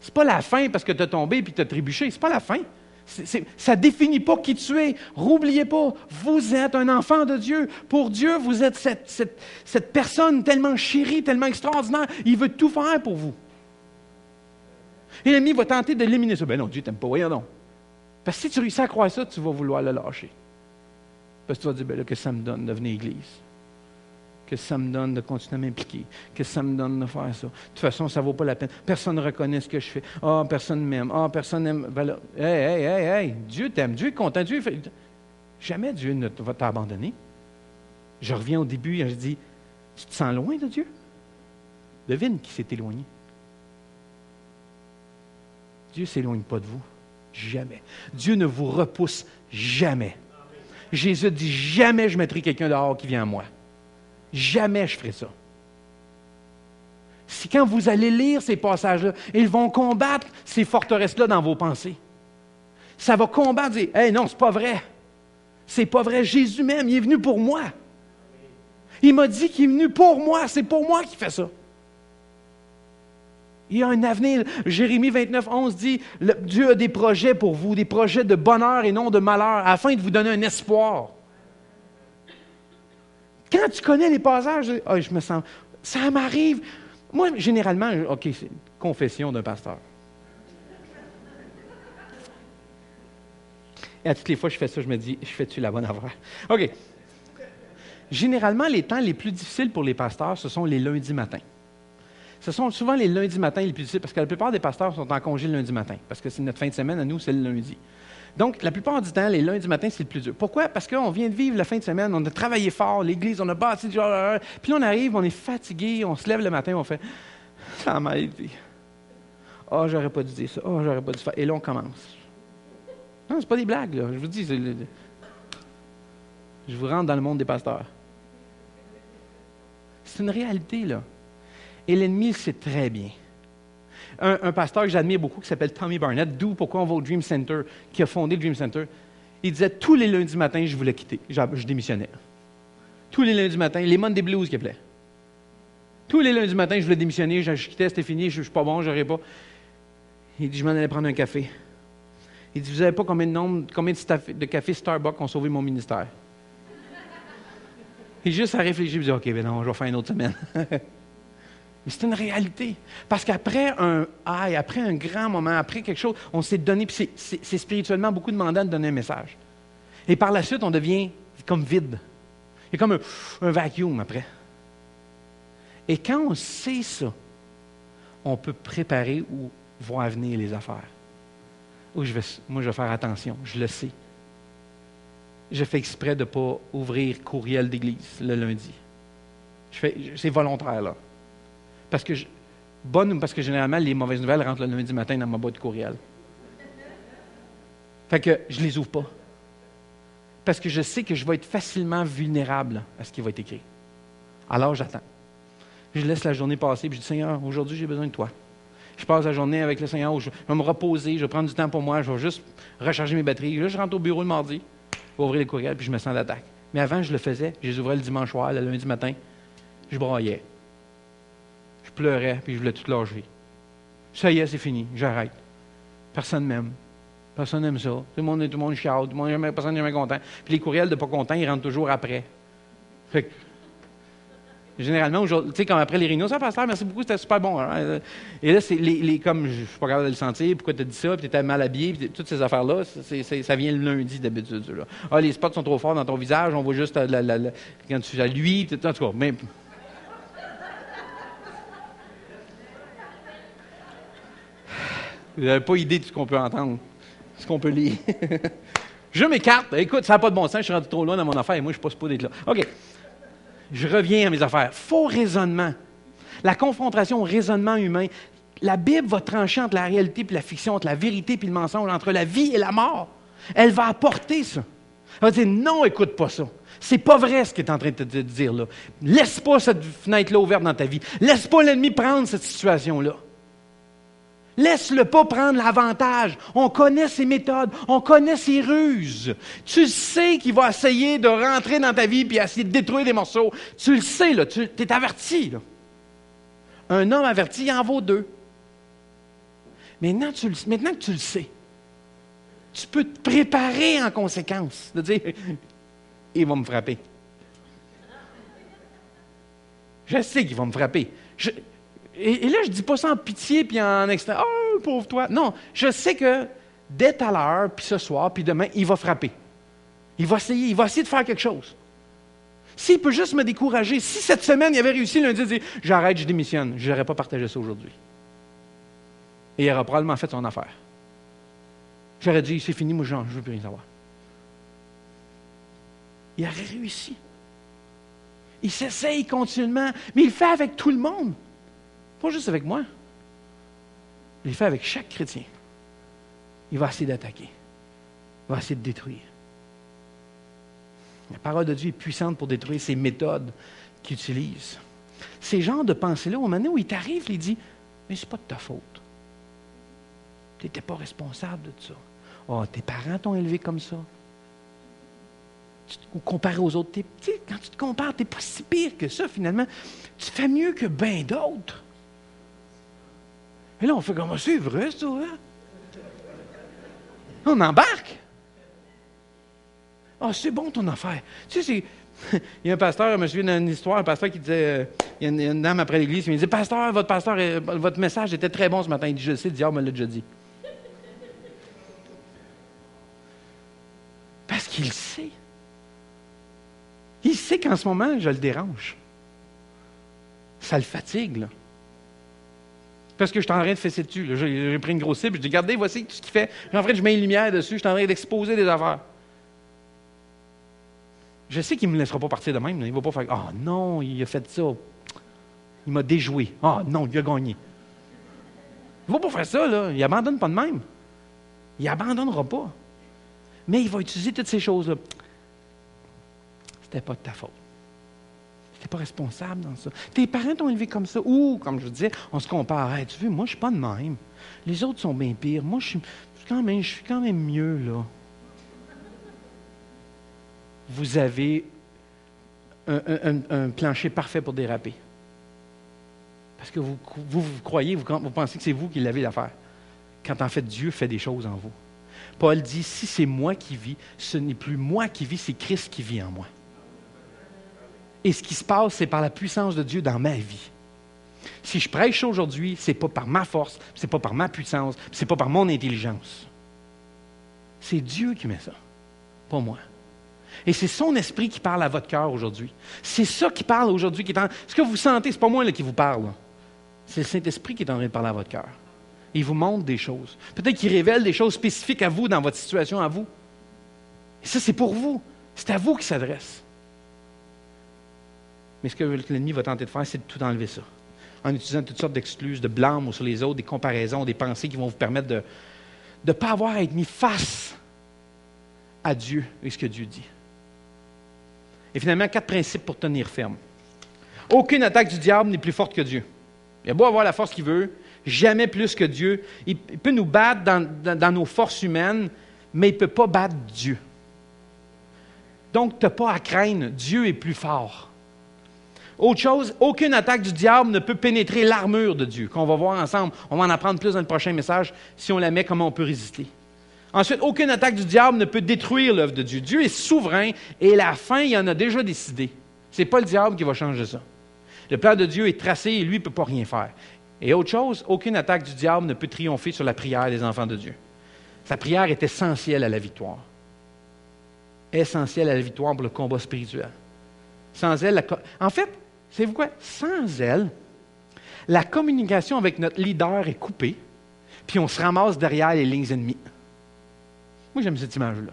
Ce n'est pas la fin parce que tu as tombé et tu as trébuché. Ce n'est pas la fin. Ça ne définit pas qui tu es. N'oubliez pas, vous êtes un enfant de Dieu. Pour Dieu, vous êtes cette personne tellement chérie, tellement extraordinaire. Il veut tout faire pour vous. Et l'ennemi va tenter d'éliminer ça. Ben non, Dieu ne t'aime pas, voyons donc. Parce que si tu réussis à croire ça, tu vas vouloir le lâcher. Parce que tu vas dire, ben là, que ça me donne de venir à l'église. Que ça me donne de continuer à m'impliquer. Que ça me donne de faire ça. De toute façon, ça ne vaut pas la peine. Personne ne reconnaît ce que je fais. Personne ne m'aime. Personne n'aime. Ben là, hey, Dieu t'aime. Dieu est content. Dieu fait... Jamais Dieu ne va t'abandonner. Je reviens au début et je dis, tu te sens loin de Dieu? Devine qui s'est éloigné. Dieu ne s'éloigne pas de vous. Jamais. Dieu ne vous repousse jamais. Jésus dit, jamais je mettrai quelqu'un dehors qui vient à moi. Jamais je ferai ça. C'est quand vous allez lire ces passages-là, ils vont combattre ces forteresses-là dans vos pensées. Ça va combattre, dire, hey, non, c'est pas vrai. C'est pas vrai. Jésus même, il est venu pour moi. Il m'a dit qu'il est venu pour moi. C'est pour moi qu'il fait ça. Il y a un avenir. Jérémie 29, 11 dit, Dieu a des projets pour vous, des projets de bonheur et non de malheur, afin de vous donner un espoir. Quand tu connais les passages, je me sens... Ça m'arrive. Moi, généralement, OK, c'est une confession d'un pasteur. Et à toutes les fois que je fais ça, je me dis, je fais-tu la bonne affaire? OK. Généralement, les temps les plus difficiles pour les pasteurs, ce sont les lundis matins. Ce sont souvent les lundis matins les plus difficiles, parce que la plupart des pasteurs sont en congé le lundi matin, parce que c'est notre fin de semaine, à nous, c'est le lundi. Donc, la plupart du temps, les lundis matins, c'est le plus dur. Pourquoi? Parce qu'on vient de vivre la fin de semaine, on a travaillé fort, l'église, on a bâti du genre, puis là, on arrive, on est fatigué, on se lève le matin, on fait « Ça m'a été. J'aurais pas dû dire ça. J'aurais pas dû faire. » Et là, on commence. Non, c'est pas des blagues, là. Je vous dis, je vous rentre dans le monde des pasteurs. C'est une réalité, là. Et l'ennemi le sait très bien. Un pasteur que j'admire beaucoup qui s'appelle Tommy Barnett, d'où pourquoi on va au Dream Center, qui a fondé le Dream Center, il disait tous les lundis matins, je voulais quitter. Je démissionnais. Tous les lundis matins, les Monday Blues qui appelaient. Tous les lundis matins, je voulais démissionner, je quittais, c'était fini, je ne suis pas bon, je n'aurais pas. Il dit, je m'en allais prendre un café. Il dit, vous savez pas combien de cafés Starbucks ont sauvé mon ministère. Et juste à réfléchir, je dis, OK, ben non, je vais faire une autre semaine. Mais c'est une réalité. Parce qu'après après un grand moment, après quelque chose, on s'est donné, puis c'est spirituellement beaucoup demandant de donner un message. Et par la suite, on devient comme vide. Il y a comme un vacuum après. Et quand on sait ça, on peut préparer ou voir venir les affaires. Moi, je vais faire attention, je le sais. Je fais exprès de ne pas ouvrir courriel d'église le lundi. C'est volontaire, là. Parce que généralement, les mauvaises nouvelles rentrent le lundi matin dans ma boîte de courriel. Fait que je ne les ouvre pas. Parce que je sais que je vais être facilement vulnérable à ce qui va être écrit. Alors, j'attends. Je laisse la journée passer, puis je dis, Seigneur, aujourd'hui, j'ai besoin de toi. Je passe la journée avec le Seigneur, je vais me reposer, je vais prendre du temps pour moi, je vais juste recharger mes batteries. Là, je rentre au bureau le mardi, je vais ouvrir les courriels, puis je me sens d'attaque. Mais avant, je le faisais, je les ouvrais le dimanche soir, le lundi matin, je braillais. Je pleurais, puis je voulais tout lâcher. Ça y est, c'est fini, j'arrête. Personne m'aime. Personne n'aime ça. Tout le monde chiale, personne n'est jamais content. Puis les courriels de pas content, ils rentrent toujours après. Fait que, généralement, tu sais, comme après les réunions, ça, pasteur, merci beaucoup, c'était super bon. Hein? Et là, c'est comme je ne suis pas capable de le sentir, pourquoi tu as dit ça, puis tu étais mal habillé, puis toutes ces affaires-là, ça vient le lundi d'habitude. Là. Ah, les spots sont trop forts dans ton visage, on voit juste quand tu as lui, en tout cas, mais. Vous n'avez pas idée de ce qu'on peut entendre, ce qu'on peut lire. Je m'écarte. Écoute, ça n'a pas de bon sens, je suis rendu trop loin dans mon affaire et moi, je ne suis pas supposé d'être là. OK. Je reviens à mes affaires. Faux raisonnement. La confrontation au raisonnement humain. La Bible va trancher entre la réalité et la fiction, entre la vérité et le mensonge, entre la vie et la mort. Elle va apporter ça. Elle va dire, non, écoute pas ça. C'est pas vrai ce qu'il est en train de te dire là. Laisse pas cette fenêtre-là ouverte dans ta vie. Laisse pas l'ennemi prendre cette situation-là. Laisse-le pas prendre l'avantage. On connaît ses méthodes, on connaît ses ruses. Tu sais qu'il va essayer de rentrer dans ta vie et essayer de détruire des morceaux. Tu le sais, là, tu es averti. Là. Un homme averti, il en vaut deux. Maintenant que tu le sais, tu peux te préparer en conséquence. De dire, il va me frapper. Je sais qu'il va me frapper. Et là, je ne dis pas ça en pitié puis en extra. Oh, pauvre toi. Non, je sais que dès tout à l'heure, puis ce soir, puis demain, il va frapper. Il va essayer de faire quelque chose. S'il peut juste me décourager, si cette semaine, il avait réussi lundi à dire j'arrête, je démissionne, je n'aurais pas partagé ça aujourd'hui. Et il aurait probablement fait son affaire. J'aurais dit c'est fini, moi, je ne veux plus rien savoir. Il aurait réussi. Il s'essaye continuellement, mais il le fait avec tout le monde. Pas juste avec moi. Il le fait avec chaque chrétien. Il va essayer d'attaquer. Il va essayer de détruire. La parole de Dieu est puissante pour détruire ces méthodes qu'il utilise. Ces genres de pensées-là, au moment où il t'arrive, il dit « Mais c'est pas de ta faute. Tu n'étais pas responsable de ça. Oh, tes parents t'ont élevé comme ça. Tu te compares aux autres. Quand tu te compares, tu n'es pas si pire que ça, finalement. Tu fais mieux que bien d'autres. » Et là, on fait comme, c'est vrai, ça, hein? On embarque. Ah, c'est bon ton affaire. Tu sais, il y a un pasteur, je me souviens d'une histoire, un pasteur qui disait, il y a une dame après l'église, il me dit, pasteur, votre message était très bon ce matin. Il dit, je sais, le diable me l'a déjà dit. Parce qu'il sait. Il sait qu'en ce moment, je le dérange. Ça le fatigue, là. Parce que je suis en train de fesser dessus. Là. J'ai pris une grosse cible, je dis, regardez, voici tout ce qu'il fait. En fait, je mets une lumière dessus, je suis en train d'exposer des affaires. Je sais qu'il ne me laissera pas partir de même. Là. Il ne va pas faire, ah non, il a fait ça. Il m'a déjoué. Ah non, il a gagné. Il ne va pas faire ça, là. Il n'abandonne pas de même. Il n'abandonnera pas. Mais il va utiliser toutes ces choses-là. C'était pas de ta faute. Tu n'es pas responsable dans ça. Tes parents t'ont élevé comme ça. Ou, comme je vous disais, on se compare. Hey, tu vois, moi, je ne suis pas de même. Les autres sont bien pires. Moi, je suis quand même mieux, là. Vous avez un plancher parfait pour déraper. Parce que vous croyez, vous pensez que c'est vous qui l'avez l'affaire. Quand en fait, Dieu fait des choses en vous. Paul dit, si c'est moi qui vis, ce n'est plus moi qui vis, c'est Christ qui vit en moi. Et ce qui se passe, c'est par la puissance de Dieu dans ma vie. Si je prêche aujourd'hui, ce n'est pas par ma force, ce n'est pas par ma puissance, ce n'est pas par mon intelligence. C'est Dieu qui met ça, pas moi. Et c'est son esprit qui parle à votre cœur aujourd'hui. C'est ça qui parle aujourd'hui. Ce que vous sentez, ce n'est pas moi là, qui vous parle. Là. C'est le Saint-Esprit qui est en train de parler à votre cœur. Il vous montre des choses. Peut-être qu'il révèle des choses spécifiques à vous, dans votre situation à vous. Et ça, c'est pour vous. C'est à vous qu'il s'adresse. Mais ce que l'ennemi va tenter de faire, c'est de tout enlever ça. En utilisant toutes sortes d'excuses, de blâmes sur les autres, des comparaisons, des pensées qui vont vous permettre de ne pas avoir à être mis face à Dieu et ce que Dieu dit. Et finalement, 4 principes pour tenir ferme. Aucune attaque du diable n'est plus forte que Dieu. Il a beau avoir la force qu'il veut, jamais plus que Dieu. Il peut nous battre dans nos forces humaines, mais il ne peut pas battre Dieu. Donc, tu n'as pas à craindre, Dieu est plus fort. Autre chose, aucune attaque du diable ne peut pénétrer l'armure de Dieu, qu'on va voir ensemble. On va en apprendre plus dans le prochain message, si on la met, comment on peut résister. Ensuite, aucune attaque du diable ne peut détruire l'œuvre de Dieu. Dieu est souverain et la fin, il en a déjà décidé. Ce n'est pas le diable qui va changer ça. Le plan de Dieu est tracé et lui ne peut pas rien faire. Et autre chose, aucune attaque du diable ne peut triompher sur la prière des enfants de Dieu. Sa prière est essentielle à la victoire. Essentielle à la victoire pour le combat spirituel. Sans elle, en fait, savez-vous quoi? Sans elle, la communication avec notre leader est coupée, puis on se ramasse derrière les lignes ennemies. Moi, j'aime cette image-là.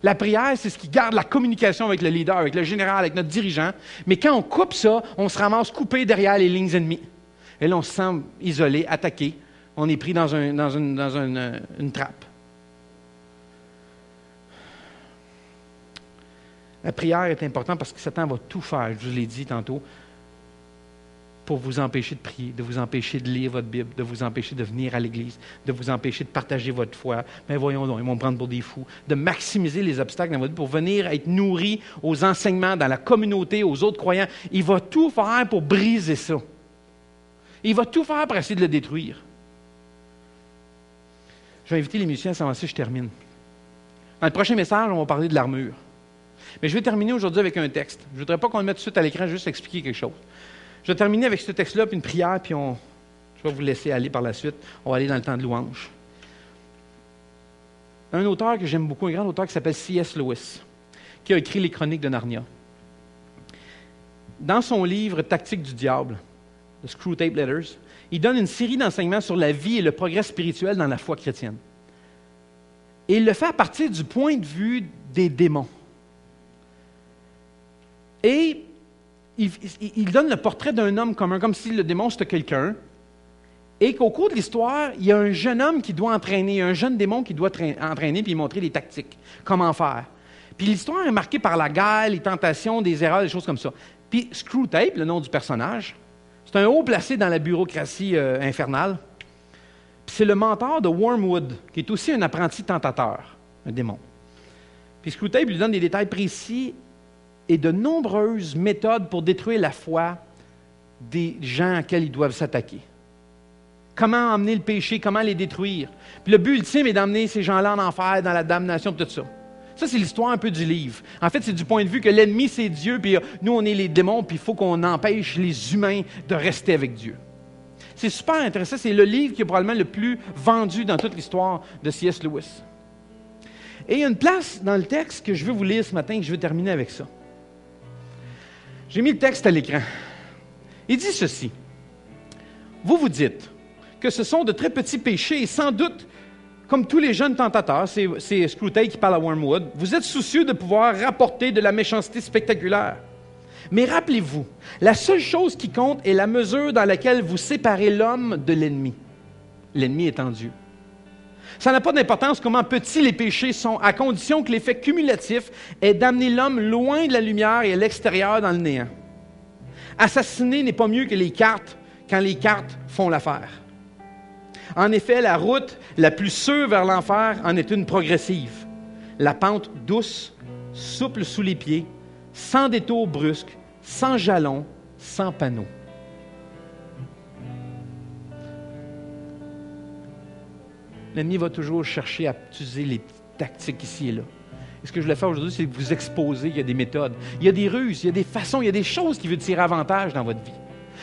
La prière, c'est ce qui garde la communication avec le leader, avec le général, avec notre dirigeant. Mais quand on coupe ça, on se ramasse coupé derrière les lignes ennemies. Et là, on se sent isolé, attaqué. On est pris dans une trappe. La prière est importante parce que Satan va tout faire, je vous l'ai dit tantôt, pour vous empêcher de prier, de vous empêcher de lire votre Bible, de vous empêcher de venir à l'Église, de vous empêcher de partager votre foi. Mais voyons donc, ils vont me prendre pour des fous. De maximiser les obstacles dans votre vie pour venir être nourri aux enseignements, dans la communauté, aux autres croyants. Il va tout faire pour briser ça. Il va tout faire pour essayer de le détruire. Je vais inviter les musiciens à s'avancer, je termine. Dans le prochain message, on va parler de l'armure. Mais je vais terminer aujourd'hui avec un texte. Je ne voudrais pas qu'on le mette tout de suite à l'écran, juste expliquer quelque chose. Je vais terminer avec ce texte-là, puis une prière, puis je vais vous laisser aller par la suite. On va aller dans le temps de louange. Un auteur que j'aime beaucoup, un grand auteur qui s'appelle C.S. Lewis, qui a écrit les Chroniques de Narnia. Dans son livre « Tactique du diable », The Screwtape Letters, il donne une série d'enseignements sur la vie et le progrès spirituel dans la foi chrétienne. Et il le fait à partir du point de vue des démons. Et il donne le portrait d'un homme commun, comme si le démon c'était quelqu'un, et qu'au cours de l'histoire, il y a un jeune homme qui doit entraîner, un jeune démon qui doit entraîner puis montrer des tactiques, comment faire. Puis l'histoire est marquée par la guerre, les tentations, des erreurs, des choses comme ça. Puis Screwtape, le nom du personnage, c'est un haut placé dans la bureaucratie infernale. Puis c'est le mentor de Wormwood, qui est aussi un apprenti tentateur, un démon. Puis Screwtape lui donne des détails précis et de nombreuses méthodes pour détruire la foi des gens auxquels ils doivent s'attaquer. Comment emmener le péché, comment les détruire. Puis le but ultime est d'emmener ces gens-là en enfer, dans la damnation, tout ça. Ça, c'est l'histoire un peu du livre. En fait, c'est du point de vue que l'ennemi, c'est Dieu, puis nous, on est les démons, puis il faut qu'on empêche les humains de rester avec Dieu. C'est super intéressant. C'est le livre qui est probablement le plus vendu dans toute l'histoire de C.S. Lewis. Et il y a une place dans le texte que je veux vous lire ce matin, que je veux terminer avec ça. J'ai mis le texte à l'écran. Il dit ceci. Vous vous dites que ce sont de très petits péchés et sans doute, comme tous les jeunes tentateurs, c'est Screwtape qui parle à Wormwood, vous êtes soucieux de pouvoir rapporter de la méchanceté spectaculaire. Mais rappelez-vous, la seule chose qui compte est la mesure dans laquelle vous séparez l'homme de l'ennemi. L'ennemi étant Dieu. Ça n'a pas d'importance comment petits les péchés sont, à condition que l'effet cumulatif est d'amener l'homme loin de la lumière et à l'extérieur dans le néant. Assassiner n'est pas mieux que les cartes quand les cartes font l'affaire. En effet, la route la plus sûre vers l'enfer en est une progressive. La pente douce, souple sous les pieds, sans détour brusque, sans jalons, sans panneaux. L'ennemi va toujours chercher à utiliser les tactiques ici et là. Et ce que je voulais faire aujourd'hui, c'est vous exposer qu'il y a des méthodes, il y a des ruses, il y a des façons, il y a des choses qui veulent tirer avantage dans votre vie.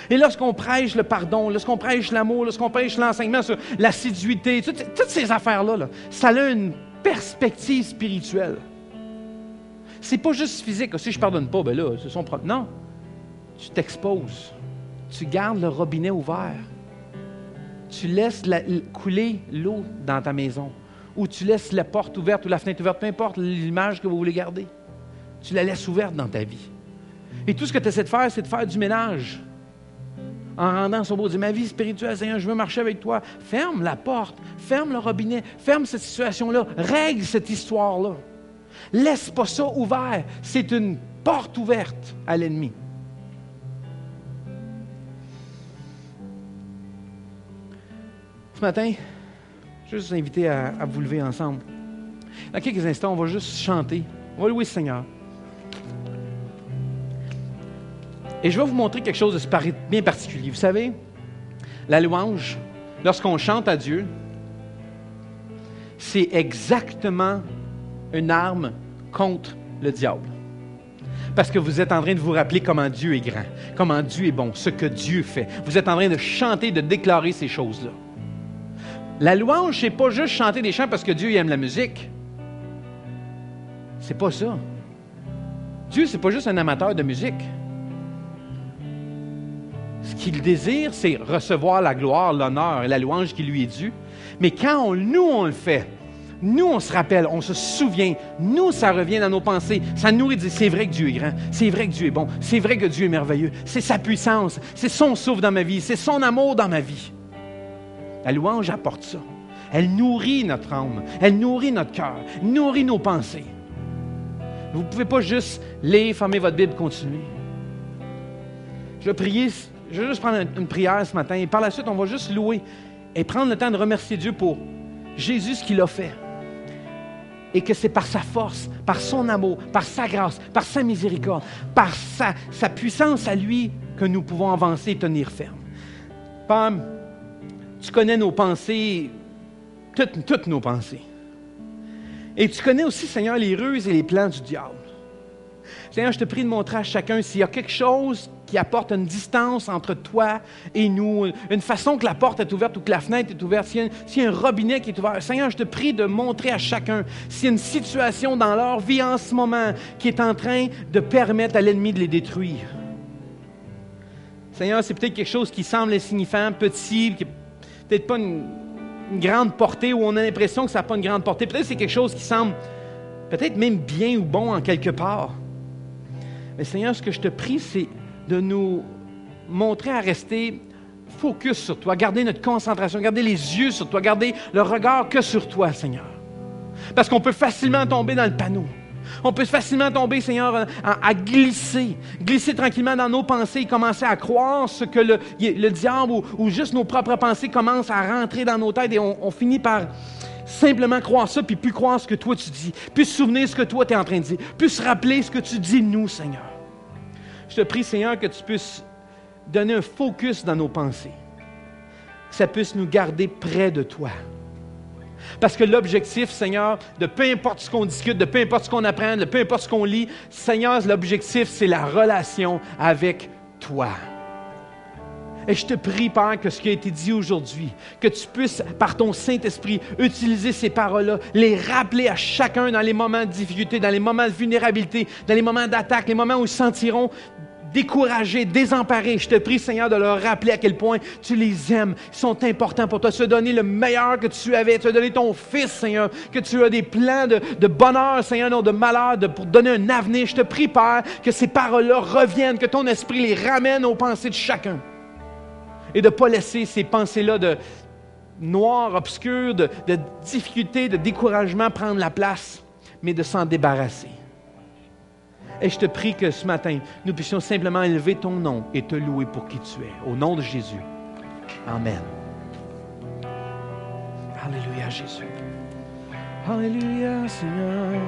Et lorsqu'on prêche le pardon, lorsqu'on prêche l'amour, lorsqu'on prêche l'enseignement sur l'assiduité, toutes ces affaires-là, ça a une perspective spirituelle. C'est pas juste physique. Si je ne pardonne pas, ben là, c'est son problème. Non. Tu t'exposes. Tu gardes le robinet ouvert. Tu laisses couler l'eau dans ta maison. Ou tu laisses la porte ouverte ou la fenêtre ouverte, peu importe l'image que vous voulez garder. Tu la laisses ouverte dans ta vie. Et tout ce que tu essaies de faire, c'est de faire du ménage. En rendant son beau, dire, ma vie spirituelle, Seigneur, je veux marcher avec toi. Ferme la porte, ferme le robinet, ferme cette situation-là, règle cette histoire-là. Laisse pas ça ouvert. C'est une porte ouverte à l'ennemi. Ce matin, je vais juste vous inviter à vous lever ensemble. Dans quelques instants, on va juste chanter. On va louer le Seigneur. Et je vais vous montrer quelque chose de bien particulier. Vous savez, la louange, lorsqu'on chante à Dieu, c'est exactement une arme contre le diable. Parce que vous êtes en train de vous rappeler comment Dieu est grand, comment Dieu est bon, ce que Dieu fait. Vous êtes en train de chanter, de déclarer ces choses-là. La louange, c'est pas juste chanter des chants parce que Dieu aime la musique. C'est pas ça. Dieu, c'est pas juste un amateur de musique. Ce qu'il désire, c'est recevoir la gloire, l'honneur et la louange qui lui est due. Mais quand nous, on le fait, nous, on se rappelle, on se souvient, nous, ça revient dans nos pensées, ça nous nourrit de dire, c'est vrai que Dieu est grand, c'est vrai que Dieu est bon, c'est vrai que Dieu est merveilleux, c'est sa puissance, c'est son souffle dans ma vie, c'est son amour dans ma vie. La louange apporte ça. Elle nourrit notre âme, elle nourrit notre cœur, nourrit nos pensées. Vous ne pouvez pas juste lire, fermer votre Bible, continuer. Je vais juste prendre une prière ce matin et par la suite, on va juste louer et prendre le temps de remercier Dieu pour Jésus, ce qu'il a fait. Et que c'est par sa force, par son amour, par sa grâce, par sa miséricorde, par sa puissance à lui que nous pouvons avancer et tenir ferme. Père, tu connais nos pensées, toutes nos pensées. Et tu connais aussi, Seigneur, les ruses et les plans du diable. Seigneur, je te prie de montrer à chacun s'il y a quelque chose qui apporte une distance entre toi et nous, une façon que la porte est ouverte ou que la fenêtre est ouverte, s'il y a un robinet qui est ouvert. Seigneur, je te prie de montrer à chacun s'il y a une situation dans leur vie en ce moment qui est en train de permettre à l'ennemi de les détruire. Seigneur, c'est peut-être quelque chose qui semble insignifiant, petit, qui n'est peut-être pas une grande portée, où on a l'impression que ça n'a pas une grande portée. Peut-être que c'est quelque chose qui semble peut-être même bien ou bon en quelque part. Mais Seigneur, ce que je te prie, c'est de nous montrer à rester focus sur toi, garder notre concentration, garder les yeux sur toi, garder le regard que sur toi, Seigneur. Parce qu'on peut facilement tomber dans le panneau. On peut facilement tomber, Seigneur, à glisser tranquillement dans nos pensées et commencer à croire ce que le diable ou juste nos propres pensées commencent à rentrer dans nos têtes et on finit par simplement croire ça puis plus croire ce que toi tu dis, plus se souvenir ce que toi tu es en train de dire, plus se rappeler ce que tu dis de nous, Seigneur. Je te prie, Seigneur, que tu puisses donner un focus dans nos pensées, que ça puisse nous garder près de toi. Parce que l'objectif, Seigneur, de peu importe ce qu'on discute, de peu importe ce qu'on apprend, de peu importe ce qu'on lit, Seigneur, l'objectif, c'est la relation avec toi. Et je te prie, Père, que ce qui a été dit aujourd'hui, que tu puisses, par ton Saint-Esprit, utiliser ces paroles-là, les rappeler à chacun dans les moments de difficulté, dans les moments de vulnérabilité, dans les moments d'attaque, les moments où ils se sentiront découragés, désemparés. Je te prie, Seigneur, de leur rappeler à quel point tu les aimes. Ils sont importants pour toi. Tu as donné le meilleur que tu avais. Tu as donné ton Fils, Seigneur, que tu as des plans de bonheur, Seigneur, non de malheur, pour donner un avenir. Je te prie, Père, que ces paroles-là reviennent, que ton esprit les ramène aux pensées de chacun. Et de ne pas laisser ces pensées-là de noir, obscur, de difficulté, de découragement prendre la place, mais de s'en débarrasser. Et je te prie que ce matin, nous puissions simplement élever ton nom et te louer pour qui tu es. Au nom de Jésus. Amen. Alléluia, Jésus. Alléluia, Seigneur.